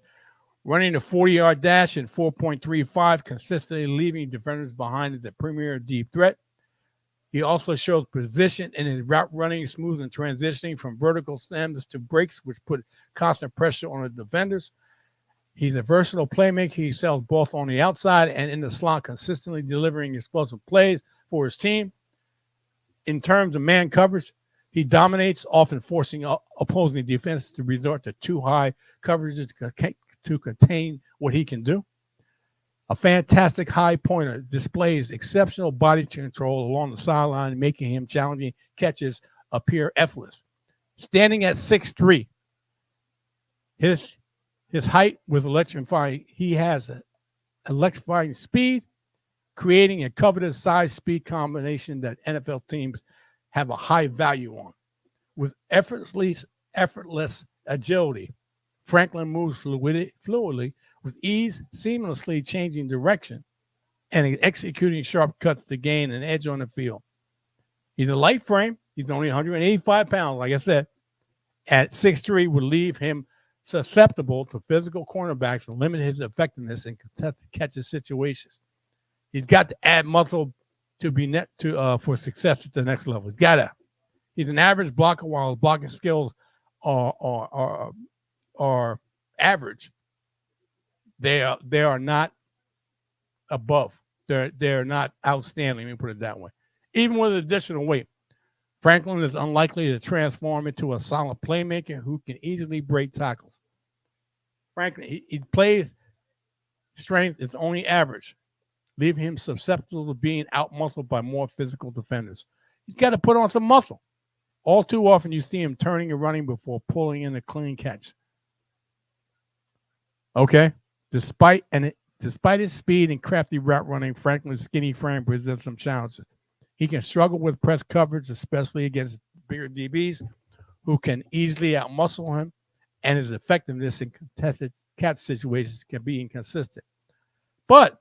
running a 40-yard dash in 4.35, consistently leaving defenders behind as a premier deep threat. He also shows position in his route running, smooth and transitioning from vertical stems to breaks, which put constant pressure on the defenders. He's a versatile playmaker. He excels both on the outside and in the slot, consistently delivering explosive plays for his team. In terms of man coverage, he dominates, often forcing opposing defense to resort to too high coverages to contain what he can do. A fantastic high pointer, displays exceptional body control along the sideline, making him challenging catches appear effortless. Standing at 6'3", his height was electrifying. He has an electrifying speed, creating a coveted size-speed combination that NFL teams have a high value on. With effortless agility, Franklin moves fluidly with ease, seamlessly changing direction and executing sharp cuts to gain an edge on the field. He's a light frame. He's only 185 pounds, like I said. At 6'3", would leave him susceptible to physical cornerbacks and limit his effectiveness in contested catches situations. He's got to add muscle to be for success at the next level. He's an average blocker, while his blocking skills are average. They are not above. They're not outstanding. Let me put it that way. Even with additional weight, Franklin is unlikely to transform into a solid playmaker who can easily break tackles. Franklin, he plays strength is only average, leaving him susceptible to being out-muscled by more physical defenders. He's got to put on some muscle. All too often, you see him turning and running before pulling in a clean catch. Okay? Despite his speed and crafty route running, Franklin's skinny frame presents some challenges. He can struggle with press coverage, especially against bigger DBs who can easily outmuscle him, and his effectiveness in contested catch situations can be inconsistent. But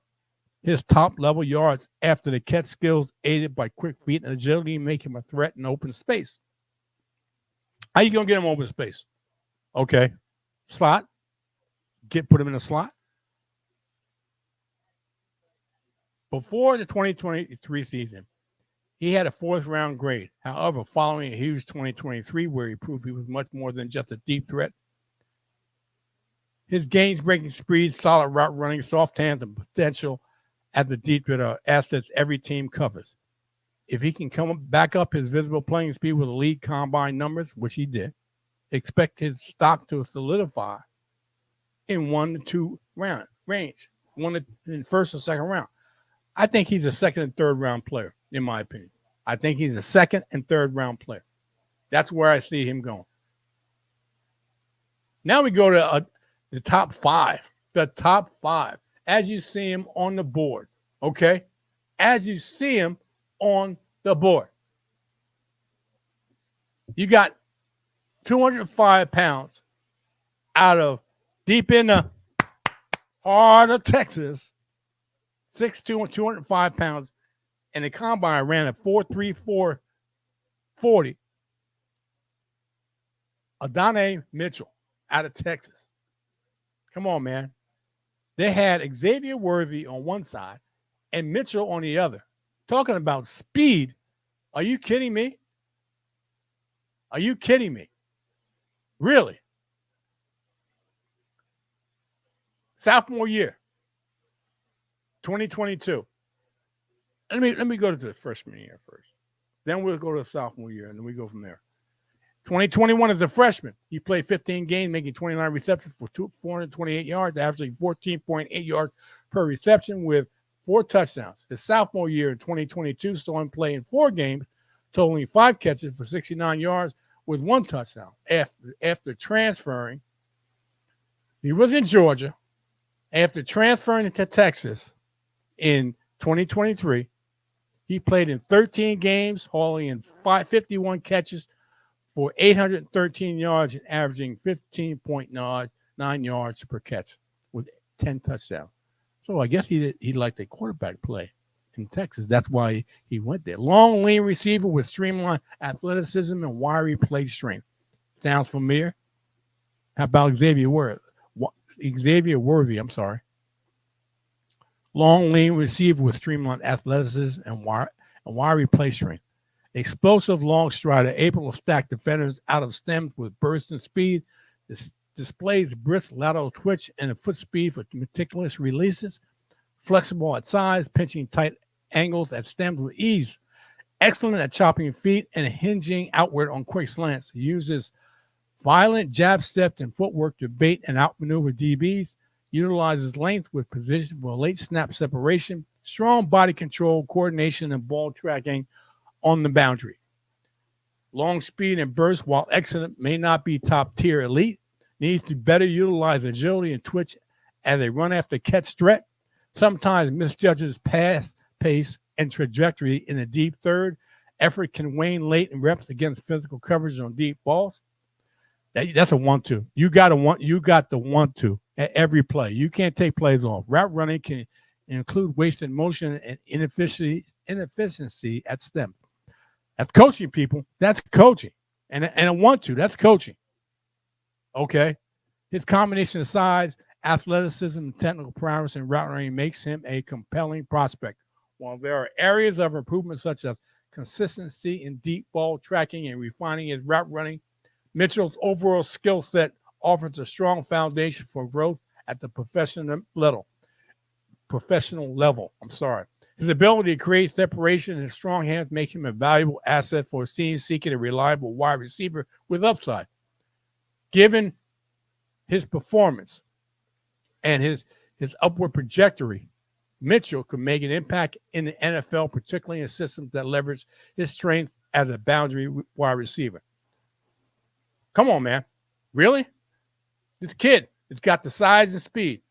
his top-level yards after the catch skills aided by quick feet and agility make him a threat in open space. How you going to get him open space? Okay. Slot. Put him in a slot. Before the 2023 season, he had a 4th-round grade. However, following a huge 2023 where he proved he was much more than just a deep threat, his games-breaking speed, solid route running, soft hands, and potential at the deep threat are assets every team covers. If he can come back up his visible playing speed with elite combine numbers, which he did, expect his stock to solidify in 1 to 2 round range, in first or second round. I think he's a second and third round player, in my opinion. I think he's a second and third round player. That's where I see him going. Now we go to the top 5. The top 5, as you see him on the board, okay? As you see him on the board. You got 205 pounds out of deep in the heart of Texas, 6'2", 205 pounds, and the combine ran at 4.34 40. Adonai Mitchell out of Texas. Come on, man. They had Xavier Worthy on one side and Mitchell on the other. Talking about speed. Are you kidding me? Are you kidding me? Really? Sophomore year, 2022. Let me go to the freshman year first. Then we'll go to the sophomore year, and then we go from there. 2021 as a freshman, he played 15 games, making 29 receptions for 428 yards, averaging 14.8 yards per reception with 4 touchdowns. His sophomore year in 2022 saw him play in 4 games, totaling 5 catches for 69 yards with 1 touchdown. After transferring, he was in Georgia. After transferring to Texas in 2023, he played in 13 games, hauling in 51 catches for 813 yards and averaging 15.9 yards per catch with 10 touchdowns. So I guess he liked the quarterback play in Texas. That's why he went there. Long, lean receiver with streamlined athleticism and wiry play strength. Sounds familiar? How about Xavier Worthy? Long, lean receiver with streamlined athleticism and wiry play strength. Explosive long strider, able to stack defenders out of stems with burst and speed. This displays brisk lateral twitch and a foot speed for meticulous releases. Flexible at size, pinching tight angles at stems with ease. Excellent at chopping feet and hinging outward on quick slants. He uses violent jab steps and footwork to bait and outmaneuver DBs. Utilizes length with position for late snap separation. Strong body control, coordination, and ball tracking on the boundary. Long speed and burst, while excellent, may not be top-tier elite. Needs to better utilize agility and twitch as a run-after-catch threat. Sometimes misjudges pass, pace, and trajectory in the deep third. Effort can wane late in reps against physical coverage on deep balls. That's a 1-2. You got the 1-2 at every play. You can't take plays off. Route running can include wasted motion and inefficiency at stem. That's coaching, people. That's coaching. And a 1-2, that's coaching. Okay? His combination of size, athleticism, and technical prowess in route running makes him a compelling prospect. While there are areas of improvement such as consistency in deep ball tracking and refining his route running, Mitchell's overall skill set offers a strong foundation for growth at the professional level. His ability to create separation in his strong hands make him a valuable asset for a team seeking a reliable wide receiver with upside. Given his performance and his upward trajectory, Mitchell could make an impact in the NFL, particularly in systems that leverage his strength as a boundary wide receiver. Come on, man. Really? This kid has got the size and speed.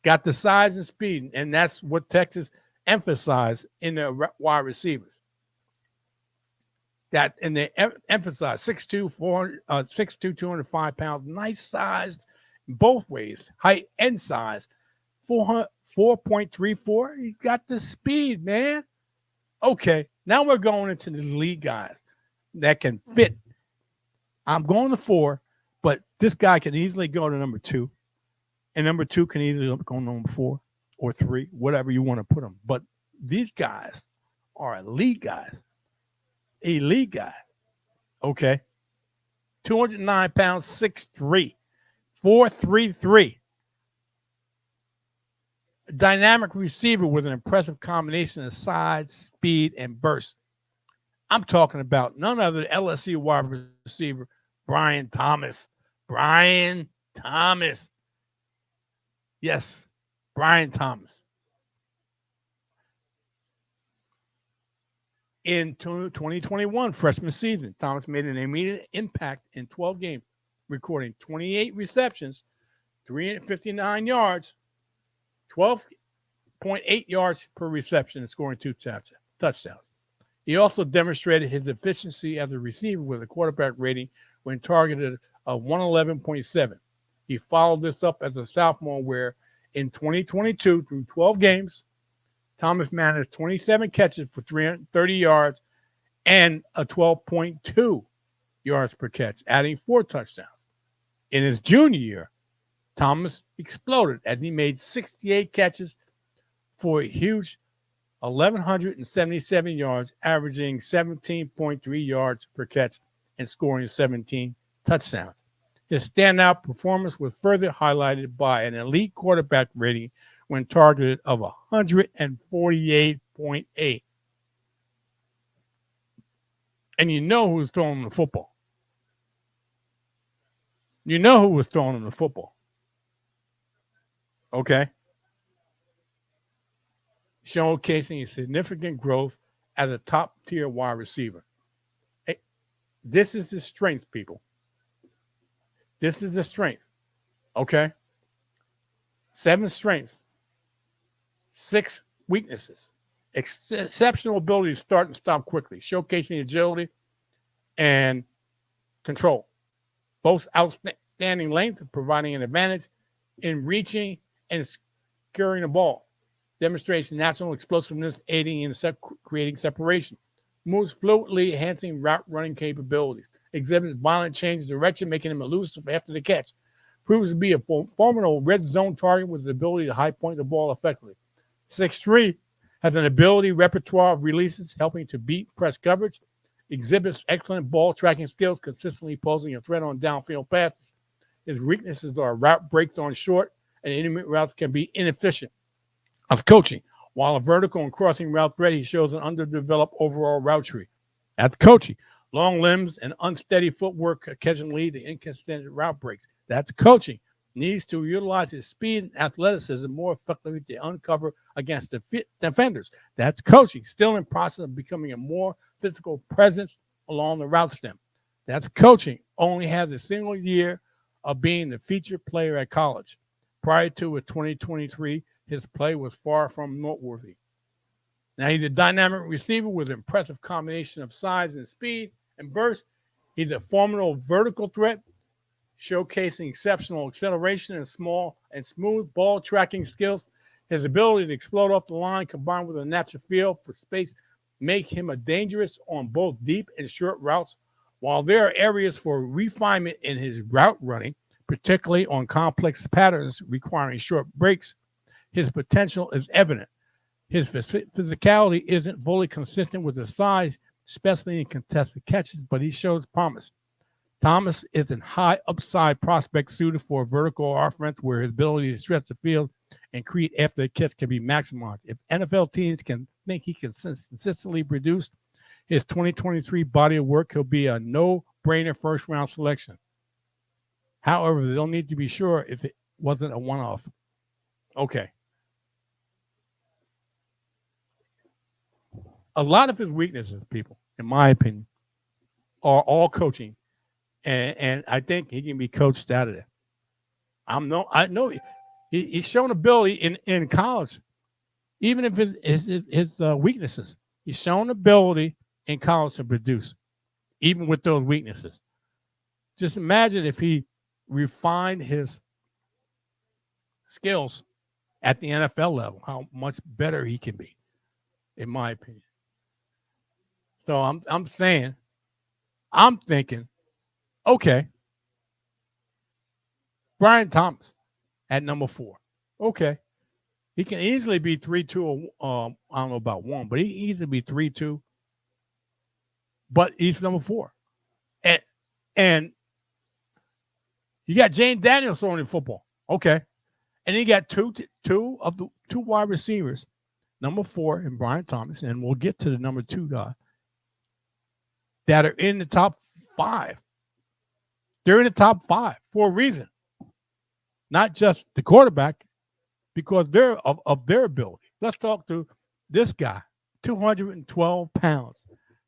Got the size and speed, and that's what Texas emphasized in the wide receivers. That, and they emphasize 6'2", 205 pounds, nice size both ways, height and size. 4.34. He's got the speed, man. Okay, now we're going into the elite guys that can fit. I'm going to 4, but this guy can easily go to number 2. And number 2 can either go to number 4 or 3, whatever you want to put them. But these guys are elite guys. Elite guy. Okay. 209 pounds, 6'3", 4.33. Dynamic receiver with an impressive combination of size, speed, and burst. I'm talking about none other than LSU wide receiver Brian Thomas. Brian Thomas. Yes, Brian Thomas. In 2021 freshman season, Thomas made an immediate impact in 12 games, recording 28 receptions, 359 yards, 12.8 yards per reception, and scoring 2 touchdowns. He also demonstrated his efficiency as a receiver with a quarterback rating when targeted of 111.7. He followed this up as a sophomore where in 2022, through 12 games, Thomas managed 27 catches for 330 yards and a 12.2 yards per catch, adding 4 touchdowns. In his junior year, Thomas exploded as he made 68 catches for a huge 1,177 yards, averaging 17.3 yards per catch and scoring 17 touchdowns. His standout performance was further highlighted by an elite quarterback rating when targeted of 148.8. And you know who was throwing him the football. You know who was throwing him the football. Okay? Showcasing a significant growth as a top-tier wide receiver. Hey, this is his strength, people. This is the strength. Okay? 7 strengths. 6 weaknesses. Exceptional ability to start and stop quickly, showcasing agility and control. Both outstanding length, providing an advantage in reaching and securing the ball. Demonstrates natural explosiveness, aiding in creating separation. Moves fluidly, enhancing route running capabilities. Exhibits violent change of direction, making him elusive after the catch. Proves to be a formidable red zone target with the ability to high point the ball effectively. 6'3", has an ability repertoire of releases, helping to beat press coverage. Exhibits excellent ball tracking skills, consistently posing a threat on downfield passes. His weaknesses are route breaks on short, and intermediate routes can be inefficient. Of coaching, while a vertical and crossing route threat, he shows an underdeveloped overall route tree. That's coaching. Long limbs and unsteady footwork occasionally lead to inconsistent route breaks. That's coaching. Needs to utilize his speed and athleticism more effectively to uncover against the defenders. That's coaching. Still in process of becoming a more physical presence along the route stem. That's coaching. Only has a single year of being the featured player at college. Prior to 2023, his play was far from noteworthy. Now, he's a dynamic receiver with an impressive combination of size and speed and burst. He's a formidable vertical threat, showcasing exceptional acceleration and small and smooth ball tracking skills. His ability to explode off the line combined with a natural feel for space make him a dangerous on both deep and short routes. While there are areas for refinement in his route running, particularly on complex patterns requiring short breaks, his potential is evident. His physicality isn't fully consistent with his size, especially in contested catches, but he shows promise. Thomas is a high upside prospect suited for a vertical offense where his ability to stretch the field and create after the catch can be maximized. If NFL teams can think he can consistently produce his 2023 body of work, he'll be a no-brainer first-round selection. However, they'll need to be sure if it wasn't a one-off. Okay. A lot of his weaknesses, people, in my opinion, are all coaching. And I think he can be coached out of there. I know he's shown ability in college, even if his weaknesses. He's shown ability in college to produce, even with those weaknesses. Just imagine if he refined his skills at the NFL level, how much better he can be, in my opinion. So I'm thinking, okay, Brian Thomas at number 4. Okay. He can easily be 3-2. I don't know about 1, but he easily be 3-2. But he's number 4. And you got Jane Daniels throwing in football. Okay. And you got two of the 2 wide receivers, number 4 and Brian Thomas, and we'll get to the number 2 guy, that are in the top 5. They're in the top 5 for a reason. Not just the quarterback, because they're of their ability. Let's talk to this guy, 212 pounds,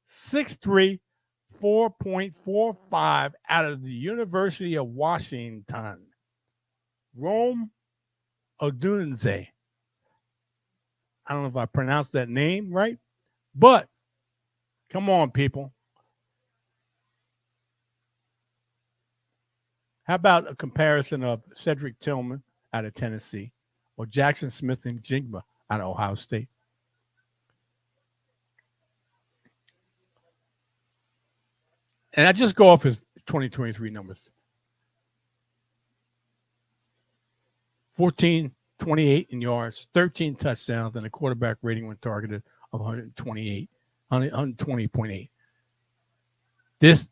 6'3", 4.45 out of the University of Washington, Rome Odunze. I don't know if I pronounced that name right, but come on, people. How about a comparison of Cedric Tillman out of Tennessee or Jackson Smith and Jigba out of Ohio State? And I just go off his 2023 numbers. 14-28 in yards, 13 touchdowns, and a quarterback rating when targeted of 120.8. This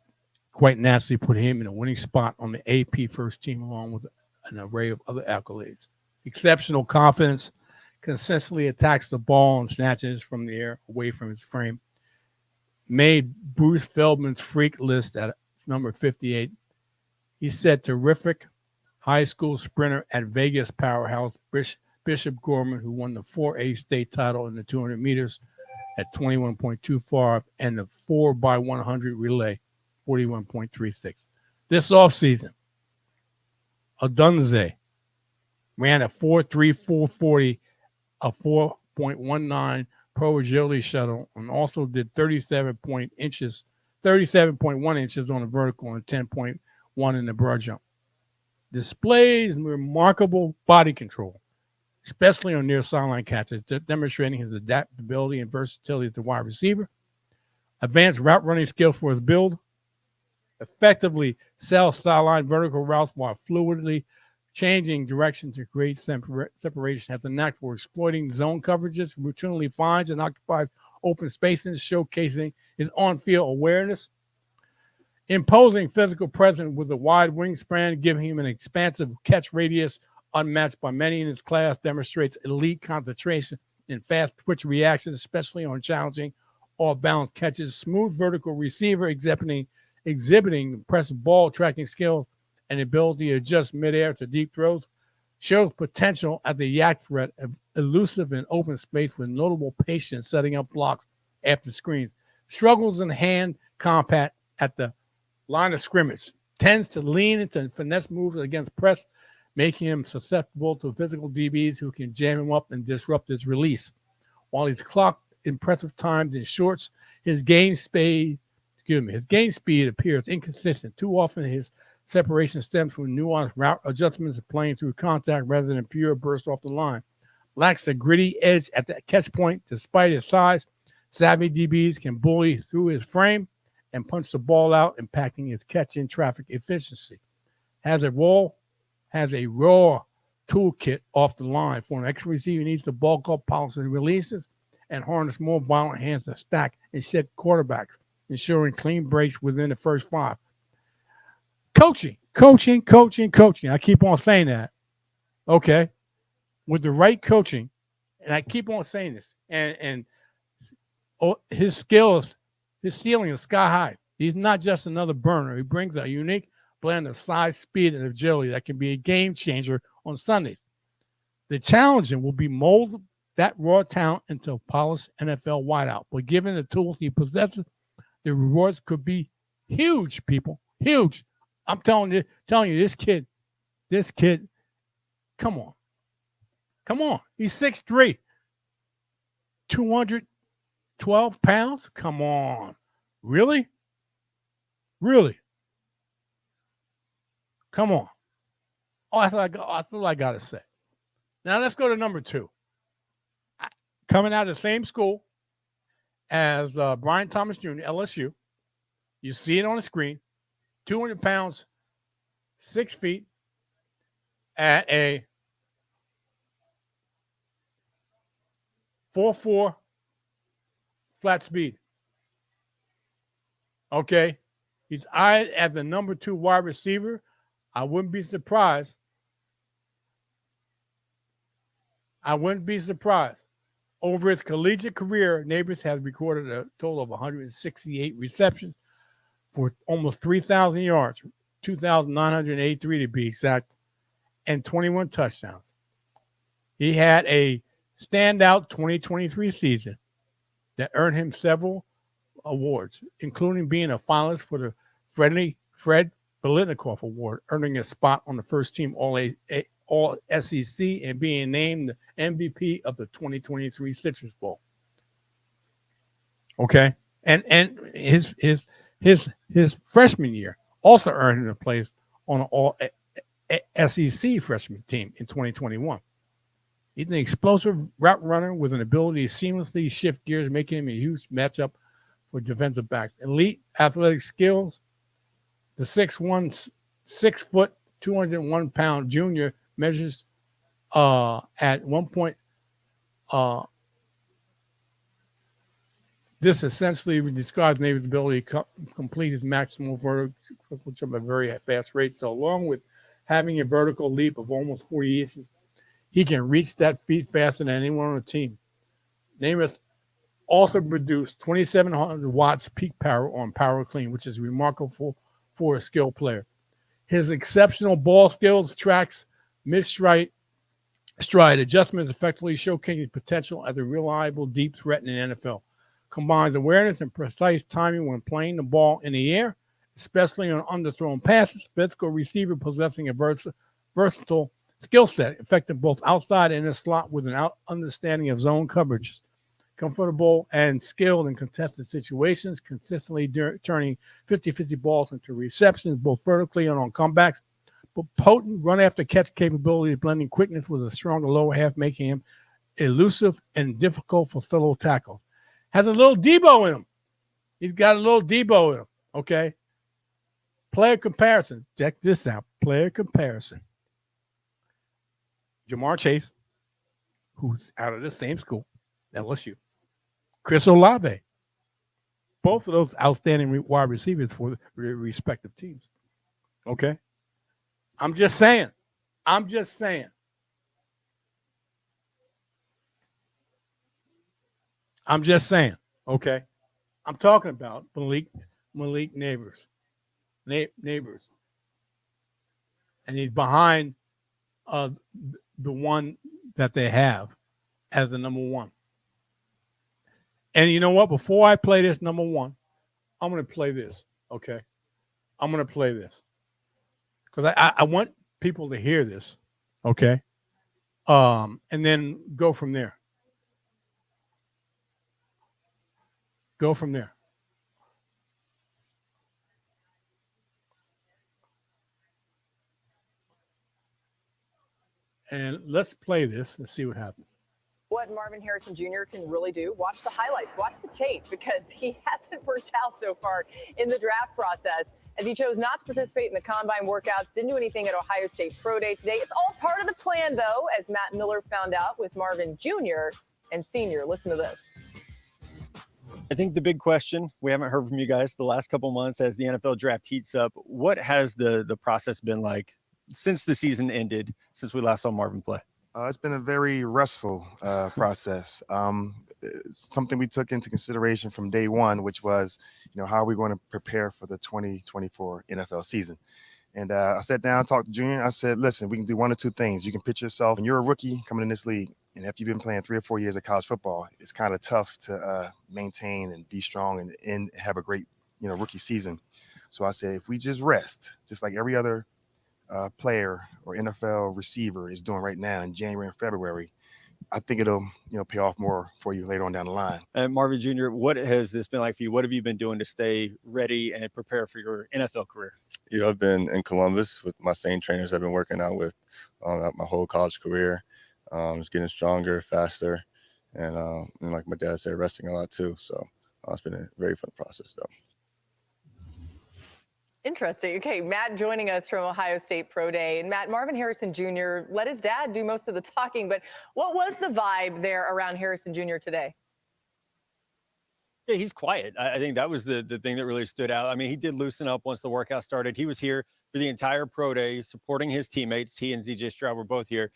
quite naturally put him in a winning spot on the AP first team, along with an array of other accolades. Exceptional confidence, consistently attacks the ball and snatches from the air away from his frame. Made Bruce Feldman's freak list at number 58. He set terrific high school sprinter at Vegas powerhouse Bishop Gorman, who won the 4A state title in the 200 meters at 21.25 and the 4x100 relay, 41.36. This offseason, Odunze ran a 4.3, a 4.19 pro agility shuttle, and also did 37.1 inches on the vertical and 10.1 in the broad jump. Displays remarkable body control, especially on near sideline catches, demonstrating his adaptability and versatility as a wide receiver. Advanced route running skills for his build. Effectively sells sideline vertical routes while fluidly changing direction to create separation. Has a knack for exploiting zone coverages, routinely finds and occupies open spaces, showcasing his on-field awareness. Imposing physical presence with a wide wingspan, giving him an expansive catch radius unmatched by many in his class, demonstrates elite concentration and fast twitch reactions, especially on challenging off-balance catches. Smooth vertical receiver, exhibiting impressive ball tracking skills and ability to adjust midair to deep throws. Shows potential at the yak threat, elusive in open space with notable patience setting up blocks after screens. Struggles in hand combat at the line of scrimmage. Tends to lean into finesse moves against press, making him susceptible to physical DBs who can jam him up and disrupt his release. While he's clocked impressive times in shorts, his game speed appears inconsistent. Too often his separation stems from nuanced route adjustments and playing through contact rather than pure burst off the line. Lacks the gritty edge at the catch point. Despite his size, savvy DBs can bully through his frame and punch the ball out, impacting his catch-in traffic efficiency. Has a raw toolkit off the line. For an extra receiver, needs to bulk up policy releases and harness more violent hands to stack and shed quarterbacks, ensuring clean breaks within the first 5. Coaching. I keep on saying that. Okay. with the right coaching, and I keep on saying this, and his skills, his ceiling is sky high. He's not just another burner. He brings a unique blend of size, speed, and agility that can be a game changer on Sundays. The challenge will be mold that raw talent into a polished NFL wideout. But given the tools he possesses, the rewards could be huge, people. Huge. I'm telling you, this kid, come on. He's 6'3", 212 pounds. Come on. Really? Come on. Oh, that's what I got to say. Now let's go to number 2. Coming out of the same school as Brian Thomas Jr., LSU. You see it on the screen. 200 pounds, 6 feet, at a 4.4 flat speed. Okay. He's eyed as the number 2 wide receiver. I wouldn't be surprised. Over his collegiate career, Neighbors has recorded a total of 168 receptions for almost 3,000 yards, 2,983 to be exact, and 21 touchdowns. He had a standout 2023 season that earned him several awards, including being a finalist for the Fred Biletnikoff Award, earning a spot on the first team All SEC and being named the MVP of the 2023 Citrus Bowl. Okay, and his freshman year also earned him a place on an All SEC freshman team in 2021. He's an explosive route runner with an ability to seamlessly shift gears, making him a huge matchup for defensive backs. Elite athletic skills. The 6'1", 6 foot, 201 pound junior measures at 1 point. This essentially describes Neighbors' ability to complete his maximal vertical jump at a very fast rate. So along with having a vertical leap of almost 40 inches, he can reach that feet faster than anyone on the team. Namath also produced 2,700 watts peak power on Power Clean, which is remarkable for a skilled player. His exceptional ball skills, tracks, mid-stride adjustments effectively showcasing potential as a reliable deep threat in the NFL. Combines awareness and precise timing when playing the ball in the air, especially on underthrown passes. Physical receiver possessing a versatile skill set, effective both outside and in the slot with an understanding of zone coverage. Comfortable and skilled in contested situations, consistently turning 50-50 balls into receptions, both vertically and on comebacks. But potent run-after-catch capability, blending quickness with a stronger lower half, making him elusive and difficult for solo tackles. Has a little Debo in him. He's got a little Debo in him, okay? Player comparison. Check this out. Player comparison. Jamar Chase, who's out of the same school, LSU. Chris Olave. Both of those outstanding wide receivers for the respective teams. Okay? I'm just saying. Okay? I'm talking about Malik Neighbors. Neighbors. And he's behind the one that they have as the number 1. And you know what? Before I play this number 1, I'm going to play this, okay? I'm going to play this. Because I want people to hear this, okay? And then go from there. And let's play this and see what happens. What Marvin Harrison Jr. can really do. Watch the highlights, watch the tape, because he hasn't worked out so far in the draft process, as he chose not to participate in the combine workouts, didn't do anything at Ohio State Pro Day today. It's all part of the plan, though, as Matt Miller found out with Marvin Jr. and Sr. Listen to this. I think the big question, we haven't heard from you guys the last couple months as the NFL draft heats up. What has the process been like since the season ended, since we last saw Marvin play? It's been a very restful process. It's something we took into consideration from day one, which was, how are we going to prepare for the 2024 NFL season? And I sat down, talked to Junior. I said, listen, we can do one or two things. You can pitch yourself, and you're a rookie coming in this league. And after you've been playing 3 or 4 years of college football, it's kind of tough to maintain and be strong and have a great, rookie season. So I said, if we just rest, just like every other player or NFL receiver is doing right now in January and February, I think it'll, pay off more for you later on down the line. And Marvin Jr., what has this been like for you? What have you been doing to stay ready and prepare for your NFL career? I've been in Columbus with my same trainers I've been working out with my whole college career. Just getting stronger, faster, and like my dad said, resting a lot too. So it's been a very fun process, though. Interesting. Okay, Matt joining us from Ohio State Pro Day. And Matt, Marvin Harrison Jr. let his dad do most of the talking, but what was the vibe there around Harrison Jr. today? Yeah, he's quiet. I think that was the thing that really stood out. I mean, he did loosen up once the workout started. He was here for the entire pro day, supporting his teammates. He and ZJ Stroud were both here,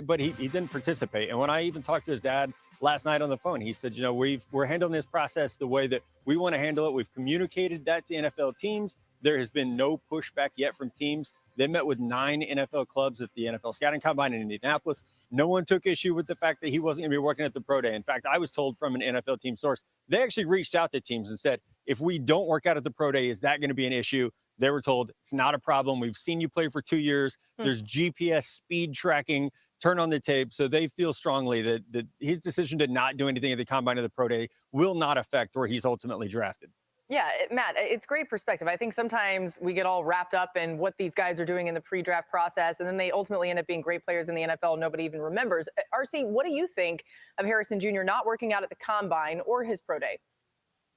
but he didn't participate. And when I even talked to his dad last night on the phone, he said, we're handling this process the way that we want to handle it. We've communicated that to NFL teams. There has been no pushback yet from teams. They met with 9 NFL clubs at the NFL Scouting Combine in Indianapolis. No one took issue with the fact that he wasn't going to be working at the pro day. In fact, I was told from an NFL team source, they actually reached out to teams and said, if we don't work out at the pro day, is that going to be an issue? They were told it's not a problem. We've seen you play for 2 years. There's GPS speed tracking, turn on the tape. So they feel strongly that his decision to not do anything at the combine or the pro day will not affect where he's ultimately drafted. Yeah, Matt, it's great perspective. I think sometimes we get all wrapped up in what these guys are doing in the pre-draft process, and then they ultimately end up being great players in the NFL. Nobody even remembers. RC, what do you think of Harrison Jr. not working out at the combine or his pro day?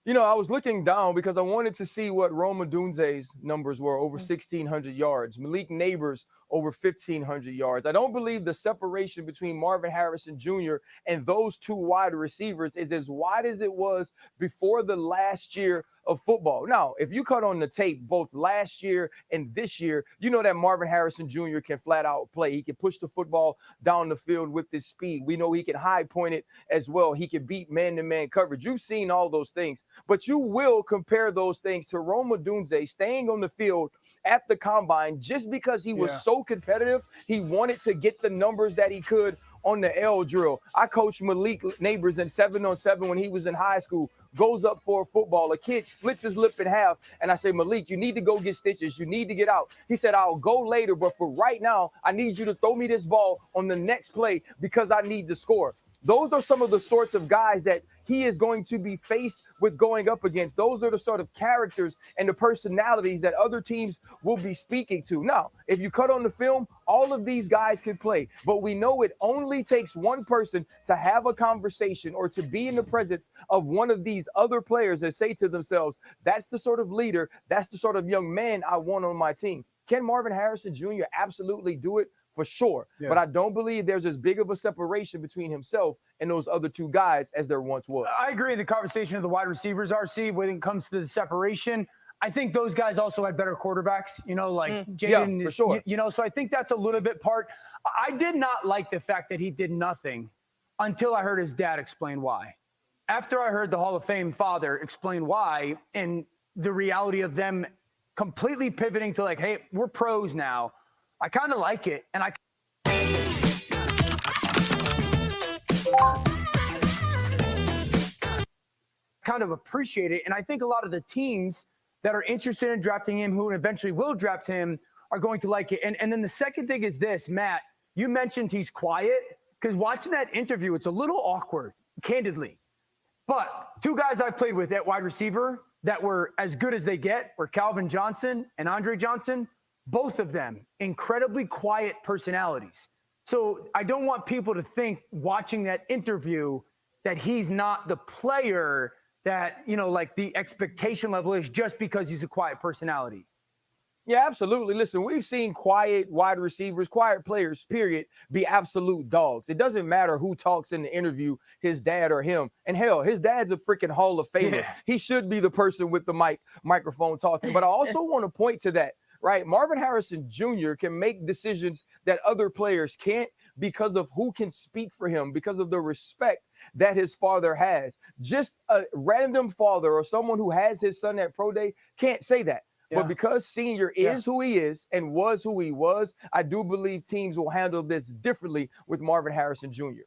I was looking down because I wanted to see what Rome Odunze's numbers were, over 1,600 yards. Malik Neighbors, over 1,500 yards. I don't believe the separation between Marvin Harrison Jr. and those two wide receivers is as wide as it was before the last year of football. Now, if you cut on the tape both last year and this year, you know that Marvin Harrison Jr. can flat out play. He can push the football down the field with his speed. We know he can high point it as well. He can beat man-to-man coverage. You've seen all those things, but you will compare those things to Rome Odunze staying on the field at the combine just because he was so competitive. He wanted to get the numbers that he could on the L drill. I coached Malik Neighbors in 7-on-7 when he was in high school. Goes up for a football. A kid splits his lip in half. And I say, Malik, you need to go get stitches. You need to get out. He said, I'll go later. But for right now, I need you to throw me this ball on the next play because I need to score. Those are some of the sorts of guys that he is going to be faced with going up against. Those are the sort of characters and the personalities that other teams will be speaking to. Now, if you cut on the film, all of these guys can play, but we know it only takes one person to have a conversation or to be in the presence of one of these other players that say to themselves, that's the sort of leader, that's the sort of young man I want on my team. Can Marvin Harrison Jr. absolutely do it? For sure. Yeah. But I don't believe there's as big of a separation between himself and those other two guys as there once was. I agree in the conversation of the wide receivers, RC, when it comes to the separation. I think those guys also had better quarterbacks, like Jaden. Yeah, for sure. So I think that's a little bit part. I did not like the fact that he did nothing until I heard his dad explain why. After I heard the Hall of Fame father explain why and the reality of them completely pivoting to hey, we're pros now. I kind of like it, and I kind of appreciate it. And I think a lot of the teams that are interested in drafting him, who eventually will draft him, are going to like it. And then the second thing is this, Matt, you mentioned he's quiet, because watching that interview, it's a little awkward, candidly. But two guys I played with at wide receiver that were as good as they get were Calvin Johnson and Andre Johnson. Both of them incredibly quiet personalities. So I don't want people to think watching that interview that he's not the player that, the expectation level is just because he's a quiet personality. Yeah, absolutely. Listen, we've seen quiet wide receivers, quiet players, period, be absolute dogs. It doesn't matter who talks in the interview, his dad or him. And hell, his dad's a freaking Hall of Famer. Yeah. He should be the person with the microphone talking. But I also want to point to that. Right. Marvin Harrison Jr. can make decisions that other players can't because of who can speak for him, because of the respect that his father has. Just a random father or someone who has his son at pro day can't say that. But because Senior is who he is and was who he was, I do believe teams will handle this differently with Marvin Harrison Jr.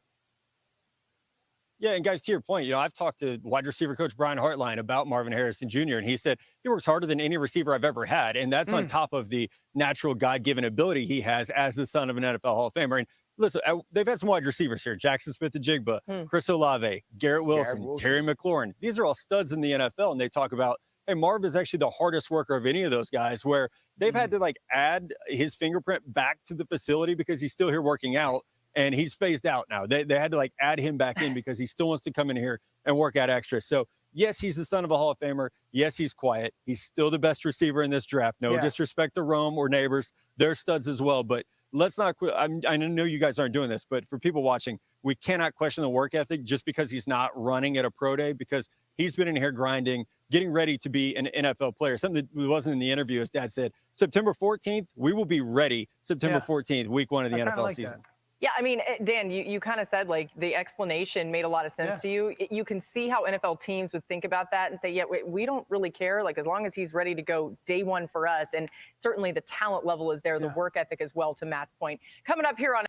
Yeah, and guys, to your point, I've talked to wide receiver coach Brian Hartline about Marvin Harrison Jr., and he said he works harder than any receiver I've ever had. And that's on top of the natural God-given ability he has as the son of an NFL Hall of Famer. And listen, they've had some wide receivers here: Jackson Smith-Njigba, Chris Olave, Garrett Wilson, Terry McLaurin. These are all studs in the NFL, and they talk about, hey, Marv is actually the hardest worker of any of those guys, where they've had to add his fingerprint back to the facility because he's still here working out. And he's phased out now. They had to add him back in because he still wants to come in here and work out extra. So yes, he's the son of a Hall of Famer. Yes, he's quiet. He's still the best receiver in this draft. No disrespect to Rome or Neighbors. They're studs as well. But let's not quit. I know you guys aren't doing this, but for people watching, we cannot question the work ethic just because he's not running at a pro day, because he's been in here grinding, getting ready to be an NFL player. Something that wasn't in the interview, as Dad said, September 14th, we will be ready September 14th, week 1 of the NFL season. Yeah, I mean, Dan, you kind of said the explanation made a lot of sense to you. You can see how NFL teams would think about that and say, yeah, we don't really care. As long as he's ready to go day one for us. And certainly the talent level is there, the work ethic as well, to Matt's point. Coming up here on.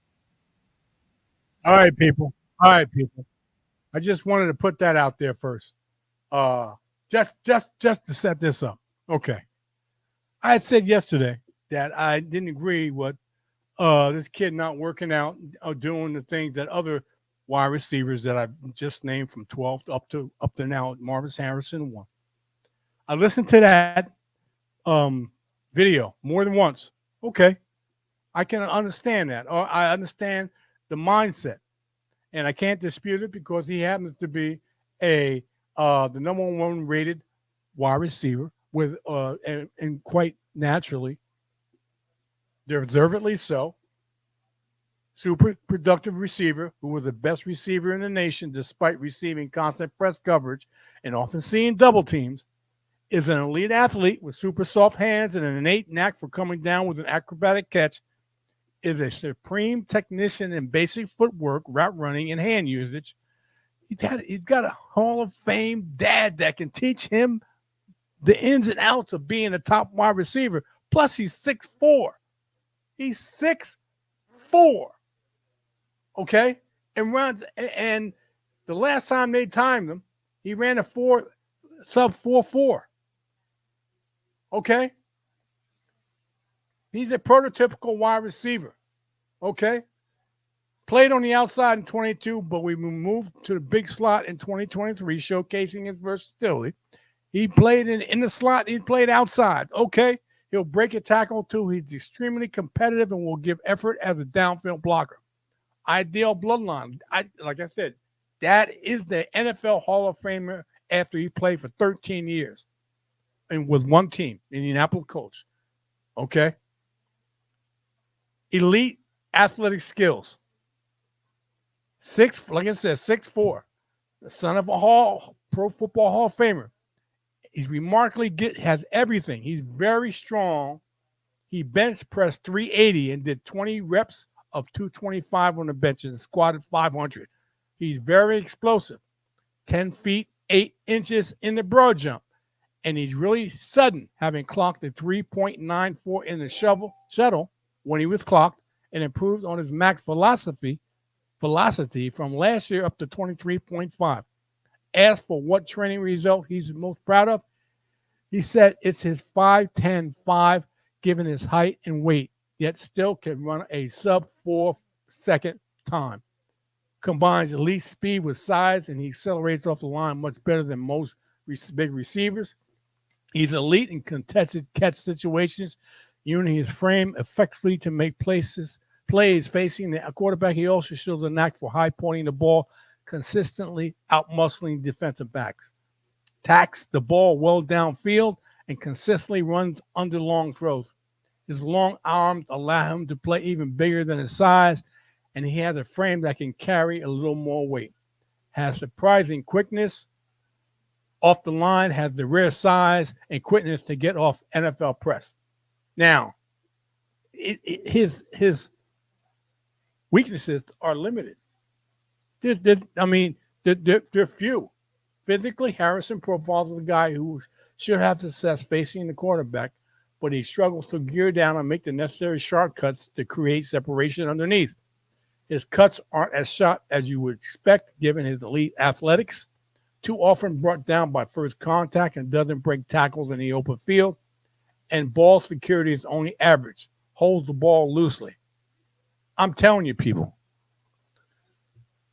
All right, people. I just wanted to put that out there first. Just to set this up. Okay. I had said yesterday that I didn't agree with this kid not working out or doing the things that other wide receivers that I've just named from 12 up to now, Marvin Harrison 1. I listened to that video more than once. Okay. I can understand that. Or I understand the mindset. And I can't dispute it because he happens to be the number 1 rated wide receiver with and quite naturally, deservedly so, super productive receiver who was the best receiver in the nation despite receiving constant press coverage and often seeing double teams, is an elite athlete with super soft hands and an innate knack for coming down with an acrobatic catch, is a supreme technician in basic footwork, route running, and hand usage. He's got a Hall of Fame dad that can teach him the ins and outs of being a top wide receiver. Plus, he's 6'4". He's 6'4". Okay? And runs, and the last time they timed him, he ran a sub 4.4. Okay? He's a prototypical wide receiver. Okay? Played on the outside in 22, but we moved to the big slot in 2023, showcasing his versatility. He played in the slot. He played outside. Okay? He'll break a tackle, too. He's extremely competitive and will give effort as a downfield blocker. Ideal bloodline. Like I said, that is the NFL Hall of Famer after he played for 13 years and with one team, Indianapolis Colts. Okay? Elite athletic skills. Like I said, 6'4". The son of a Pro Football Hall of Famer. He's remarkably good, has everything. He's very strong. He bench pressed 380 and did 20 reps of 225 on the bench and squatted 500. He's very explosive. 10 feet, 8 inches in the broad jump. And he's really sudden, having clocked a 3.94 in the shuttle when he was clocked and improved on his max velocity from last year up to 23.5. Asked for what training result he's most proud of, he said it's his 5.10.5 given his height and weight, yet still can run a sub 4 second time. Combines elite speed with size, and he accelerates off the line much better than most big receivers. He's elite in contested catch situations, using his frame effectively to make plays facing the quarterback. He also shows a knack for high pointing the ball, consistently out-muscling defensive backs. Tacks the ball well downfield and consistently runs under long throws. His long arms allow him to play even bigger than his size, and he has a frame that can carry a little more weight. Has surprising quickness off the line, has the rare size and quickness to get off NFL press. Now, his weaknesses are limited. They're few. Physically, Harrison profiles as a guy who should have success facing the quarterback, but he struggles to gear down and make the necessary shortcuts to create separation underneath. His cuts aren't as sharp as you would expect given his elite athletics, too often brought down by first contact and doesn't break tackles in the open field, and ball security is only average, holds the ball loosely. I'm telling you, people,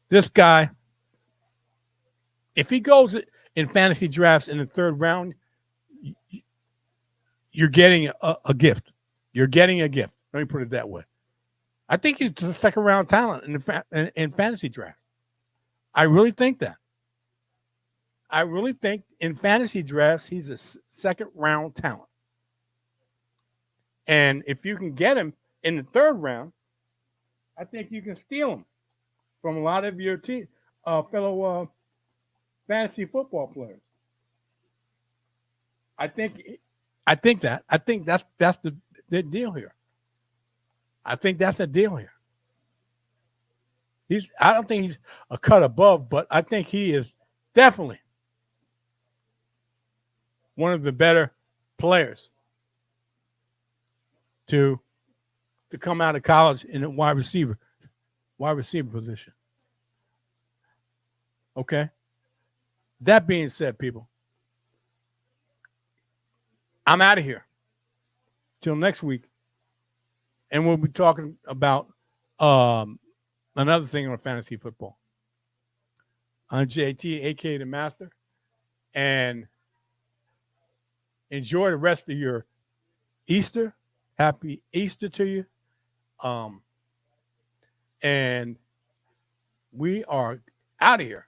this guy, if he goes in fantasy drafts in the third round, you're getting a gift. You're getting a gift. Let me put it that way. I think he's a second round talent in fantasy drafts. I really think that. I really think in fantasy drafts, he's a second round talent. And if you can get him in the third round, I think you can steal him from a lot of your fellow fantasy football players. I think that's the deal here. I think that's the deal here. I don't think he's a cut above, but I think he is definitely one of the better players to come out of college in a wide receiver position. Okay. That being said, people, I'm out of here till next week, and we'll be talking about another thing on fantasy football. I'm JT, aka the Master, and enjoy the rest of your Easter. Happy Easter to you. And we are out of here.